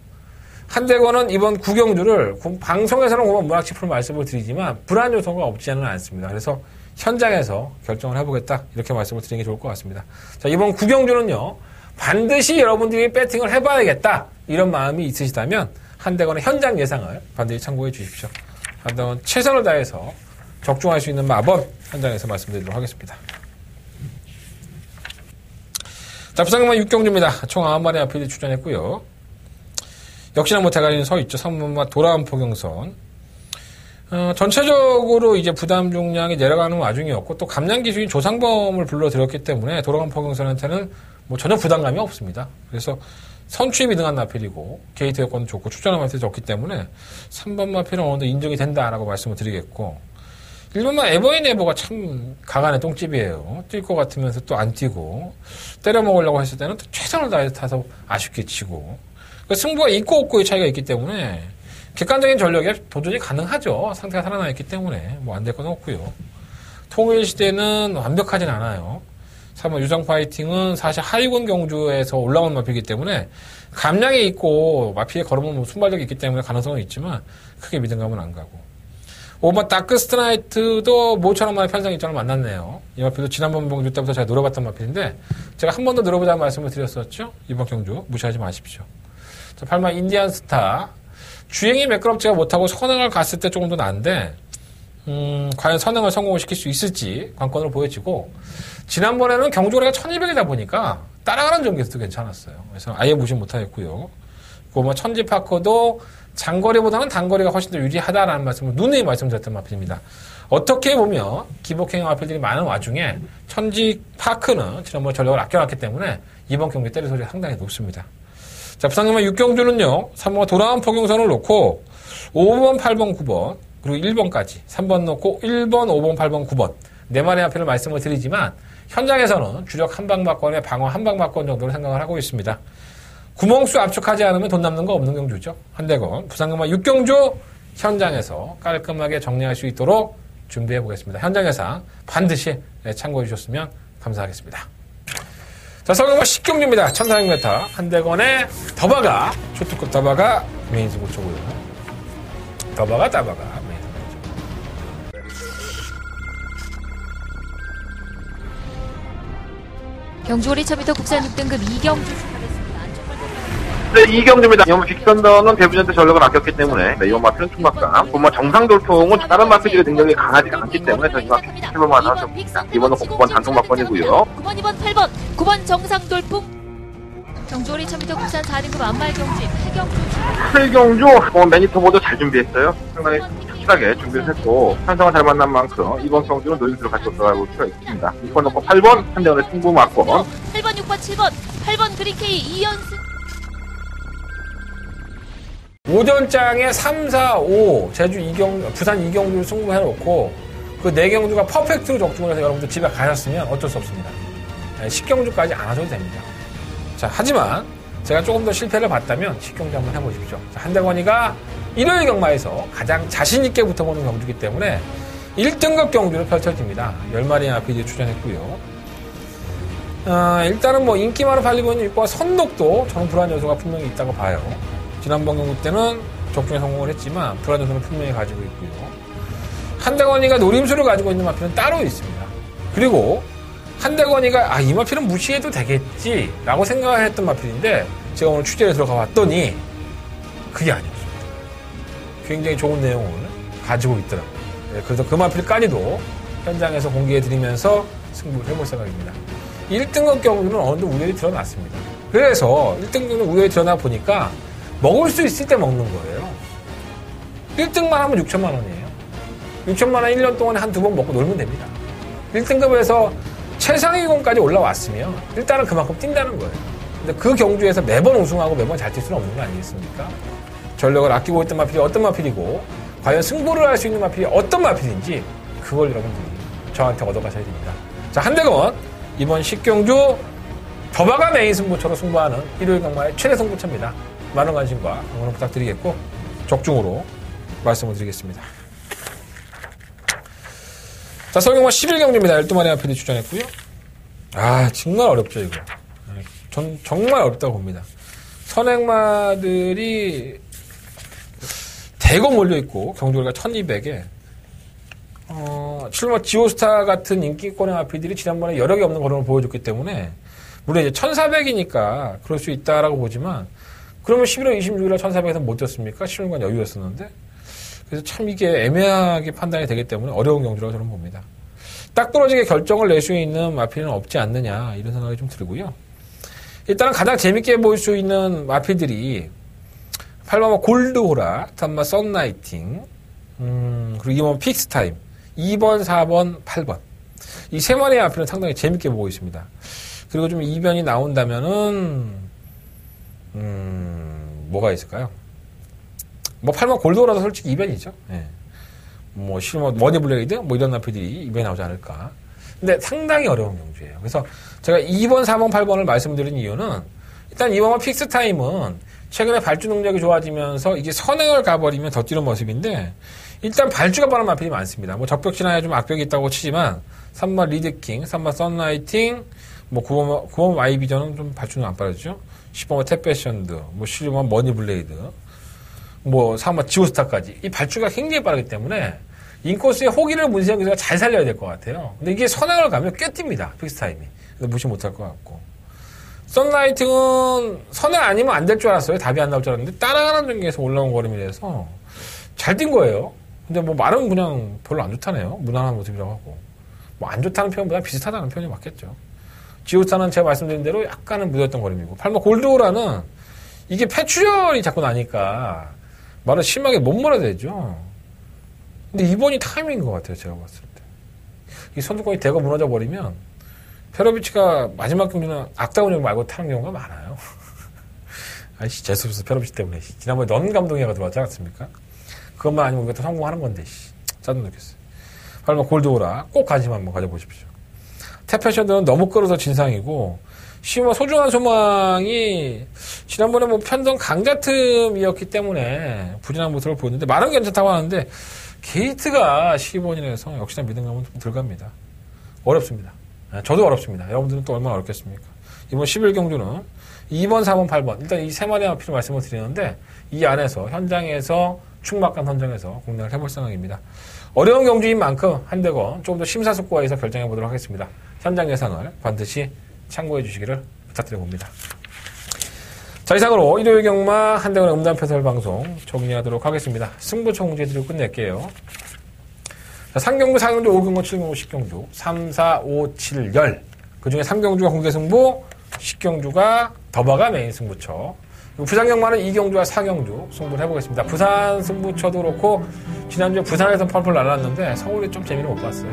한대건은 이번 구경주를 방송에서는 9번 문학치프를 말씀을 드리지만 불안 요소가 없지는 않습니다. 그래서 현장에서 결정을 해보겠다 이렇게 말씀을 드리는 게 좋을 것 같습니다. 자, 이번 구경주는요 반드시 여러분들이 배팅을 해봐야겠다 이런 마음이 있으시다면 한대건의 현장 예상을 반드시 참고해 주십시오. 한대건 최선을 다해서 적중할 수 있는 마법 현장에서 말씀드리도록 하겠습니다. 자, 부상경만 6경주입니다. 총 9마리 아필이 출전했고요. 역시나 뭐 대가리는 서 있죠. 3번마 돌아온 포경선. 전체적으로 이제 부담 중량이 내려가는 와중이었고 또 감량 기수인 조상범을 불러들였기 때문에 돌아간 포경선한테는 뭐 전혀 부담감이 없습니다. 그래서 선취입이 능한 마필이고 게이트 여건도 좋고 출전한 마필이 좋기 때문에 3번 마필은 어느 정도 인정이 된다라고 말씀을 드리겠고 1번마 에버인 에버가 참 가간의 똥집이에요. 뛸 것 같으면서 또 안 뛰고 때려먹으려고 했을 때는 또 최선을 다해서 타서 아쉽게 치고 승부가 있고 없고의 차이가 있기 때문에 객관적인 전력에 도전이 가능하죠. 상태가 살아나 있기 때문에 뭐 안 될 건 없고요. 통일시대는 완벽하진 않아요. 3번 유성 파이팅은 사실 하위권 경주에서 올라온 마필이기 때문에 감량이 있고 마필의 걸음은 순발력이 있기 때문에 가능성은 있지만 크게 믿음감은 안 가고 5번 다크스트 나이트도 모처럼 만의 편성 입장을 만났네요. 이 마필도 지난번 경주 때부터 제가 노려봤던 마필인데 제가 한 번 더 노려보자는 말씀을 드렸었죠. 이번 경주 무시하지 마십시오. 자, 8번 인디안 스타 주행이 매끄럽지가 못하고 선행을 갔을 때 조금 더 난데 과연 선행을 성공을 시킬 수 있을지 관건으로 보여지고 지난번에는 경주거리가 1200이다 보니까 따라가는 전개에서도 괜찮았어요. 그래서 아예 무시 못하겠고요. 뭐 천지파커도 장거리보다는 단거리가 훨씬 더 유리하다라는 말씀을 누누이 말씀드렸던 마필입니다. 어떻게 보면 기복행 마필들이 많은 와중에 천지파크는 지난번에 전력을 아껴놨기 때문에 이번 경기 때릴 소리가 상당히 높습니다. 자, 부상경만 6경주는요, 3번과 돌아온 포경선을 놓고 5번, 8번, 9번, 그리고 1번까지 3번 놓고 1번, 5번, 8번, 9번 4마리 앞에를 말씀을 드리지만 현장에서는 주력 한방막권의 방어 한방막권 정도로 생각을 하고 있습니다. 구멍수 압축하지 않으면 돈 남는 거 없는 경주죠. 한대건 부상경만 6경주 현장에서 깔끔하게 정리할 수 있도록 준비해 보겠습니다. 현장 예상 반드시 참고해 주셨으면 감사하겠습니다. 자, 서경마 10경주입니다. 1400m 한대건의 더바가 초특급 더바가 메인 승부 쪽으로 더바가 따바가 메인 승부 경주거리 1000m 국산 6등급 2경주 출발했습니다. 네, 이경주입니다. 이번 빅선더는 데뷔전 때 전력을 아꼈기 때문에 이번 마피는 충막감. 본마 정상 돌풍은 다른 마피들의 능력이 강하지가 않기 때문에 저희 마피 해볼만 하죠. 이번은 9번 단통 막번이고요. 9번, 2번, 8번, 9번 정상 돌풍. 경주월이 2000m 국산 4등급 안말 경진 해경주 최경주 매니터보드 잘 준비했어요. 상당히 확실하게 준비를 했고 편성을 잘 만난 만큼 이번 경주는 노림수를 같이 올라갈 수가 있습니다. 6번 넣고 8번 한대원의 승부 맞고 8번, 6번, 7번, 8번 그린케이 이연승. 오전장에 3, 4, 5 제주 부산 이경주를 승부해놓고 그 4경주가 퍼펙트로 적중을 해서 여러분들 집에 가셨으면 어쩔 수 없습니다. 10경주까지 안 하셔도 됩니다. 자, 하지만 제가 조금 더 실패를 봤다면 10경주 한번 해보십시오. 자, 한대건이가 일요일 경마에서 가장 자신있게 붙어보는 경주이기 때문에 1등급 경주를 펼쳐집니다. 10마리 앞에 출연했고요. 일단은 뭐 인기만으로 팔리고 있는 6번 선독도 저는 불안 요소가 분명히 있다고 봐요. 지난번 경주 때는 적중에 성공을 했지만 불안 요소는 분명히 가지고 있고요. 한대건이가 노림수를 가지고 있는 마피는 따로 있습니다. 그리고 한대건이가 이 마피는 무시해도 되겠지 라고 생각을 했던 마피인데 제가 오늘 취재에 들어가 봤더니 그게 아니었습니다. 굉장히 좋은 내용을 가지고 있더라고요. 그래서 그 마피까지도 현장에서 공개해드리면서 승부를 해볼 생각입니다. 1등급 경주는 어느 정도 우열이 드러났습니다. 그래서 1등급은 우열이 드러나 보니까 먹을 수 있을 때 먹는 거예요. 1등만 하면 6천만 원이에요. 6천만 원 1년 동안에 한두 번 먹고 놀면 됩니다. 1등급에서 최상위권까지 올라왔으면 일단은 그만큼 뛴다는 거예요. 근데 그 경주에서 매번 우승하고 매번 잘 뛸 수는 없는 거 아니겠습니까? 전력을 아끼고 있던 마필이 어떤 마필이고 과연 승부를 할 수 있는 마필이 어떤 마필인지 그걸 여러분들이 저한테 얻어가셔야 됩니다. 자, 한대건 이번 10경주 더바가 메인 승부처로 승부하는 일요일 경마의 최대 승부처입니다. 많은 관심과 응원 부탁드리겠고 적중으로 말씀을 드리겠습니다. 자, 서경마 11경주입니다. 12마리 앞에 출전했고요. 정말 어렵죠, 이거. 전 정말 어렵다고 봅니다. 선행마들이 대거 몰려있고, 경주가 1200에, 7마 지오스타 같은 인기권의 마피들이 지난번에 여러 개 없는 걸음을 보여줬기 때문에, 물론 이제 1400이니까 그럴 수 있다라고 보지만, 그러면 11월 26일에 1400에서 못 졌습니까? 10일간 여유였었는데. 그래서 참 이게 애매하게 판단이 되기 때문에 어려운 경주라고 저는 봅니다. 딱 떨어지게 결정을 낼 수 있는 마피는 없지 않느냐, 이런 생각이 좀 들고요. 일단은 가장 재밌게 보일 수 있는 마피들이 8번 골드호라, 3번 썬라이팅, 그리고 2번 픽스타임, 2번, 4번, 8번. 이 세 마리의 마피는 상당히 재밌게 보고 있습니다. 그리고 좀 이변이 나온다면은, 뭐가 있을까요? 8번 골드호라도 솔직히 이변이죠. 예. 머니블레이드? 이런 마피들이 이변이 나오지 않을까. 근데 상당히 어려운 경주예요. 그래서 제가 2번, 4번, 8번을 말씀드린 이유는 일단 2번과 픽스타임은 최근에 발주 능력이 좋아지면서 이게 선행을 가버리면 더 뛰는 모습인데 일단 발주가 빠른 마필이 많습니다. 적벽진화에 좀 악벽이 있다고 치지만 3번 리드킹, 3번 썬라이팅, 9번 와이비전은 좀 발주는 안 빠르죠. 10번 탭패션드, 11번 머니블레이드, 3번 지오스타까지 이 발주가 굉장히 빠르기 때문에 인코스의 호기를 문세영 기자가 잘 살려야 될 것 같아요. 근데 이게 선행을 가면 꽤 뜁니다. 픽스타임이. 무시 못할 것 같고. 썬라이팅은 선행 아니면 안 될 줄 알았어요. 답이 안 나올 줄 알았는데 따라가는 중에서 올라온 걸음이라서 잘 뛴 거예요. 근데 말은 그냥 별로 안 좋다네요. 무난한 모습이라고 하고. 안 좋다는 표현보다 비슷하다는 표현이 맞겠죠. 지오스타는 제가 말씀드린 대로 약간은 무뎌졌던 걸음이고. 8번 골드오라는 이게 폐출혈이 자꾸 나니까 말을 심하게 못 몰아대죠. 근데 이번이 타이밍인 것 같아요. 제가 봤을 때. 이 선두권이 대거 무너져 버리면 페로비치가 마지막 경기는 악다운형 말고 타는 경우가 많아요. 재수없어 페로비치 때문에. 지난번에 넌 감독이가 들어왔지 않았습니까? 그것만 아니면 우리가 또 성공하는 건데. 짜증 느꼈어요. 바로 골드오라 꼭 관심 한번 가져보십시오. 탭패션들은 너무 끌어서 진상이고 소중한 소망이 지난번에 편성 강자 틈이었기 때문에 부진한 모습을 보였는데 말은 괜찮다고 하는데 게이트가 12번이라서 역시나 믿음감은 좀 들어갑니다. 어렵습니다. 저도 어렵습니다. 여러분들은 또 얼마나 어렵겠습니까? 이번 11경주는 2번, 4번, 8번 일단 이 세 마리 앞으로 말씀을 드리는데 이 안에서 현장에서 충막간 선정해서 공략을 해볼 생각입니다. 어려운 경주인 만큼 한대건 조금 더 심사숙고해서 결정해 보도록 하겠습니다. 현장 예상을 반드시 참고해 주시기를 부탁드려봅니다. 자, 이상으로 일요일 경마 한대원 음담패설 방송 정리하도록 하겠습니다. 승부처 공지해드리고 끝낼게요. 자, 3경주, 4경주, 5경주, 7경주, 10경주, 3, 4, 5, 7, 10. 그 중에 3경주가 공개승부, 10경주가 더바가 메인 승부처. 그리고 부산경마는 2경주와 4경주 승부를 해보겠습니다. 부산 승부처도 그렇고, 지난주에 부산에서 펄펄 날랐는데, 서울이 좀 재미를 못 봤어요.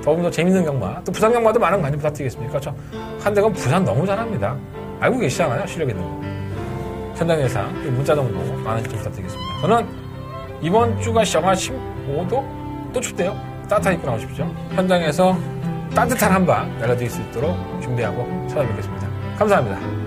더욱더 재밌는 경마. 또 부산 경마도 많은 관심 부탁드리겠습니다. 그렇죠? 한대건 부산 너무 잘합니다. 알고 계시잖아요. 실력 있는 거. 현장 예상, 문자 정보 많은 좀 부탁드리겠습니다. 저는 이번 주가 영하 15도? 또 춥대요. 따뜻하게 입고 나오십시오. 현장에서 따뜻한 한방 날려드릴 수 있도록 준비하고 찾아뵙겠습니다. 감사합니다.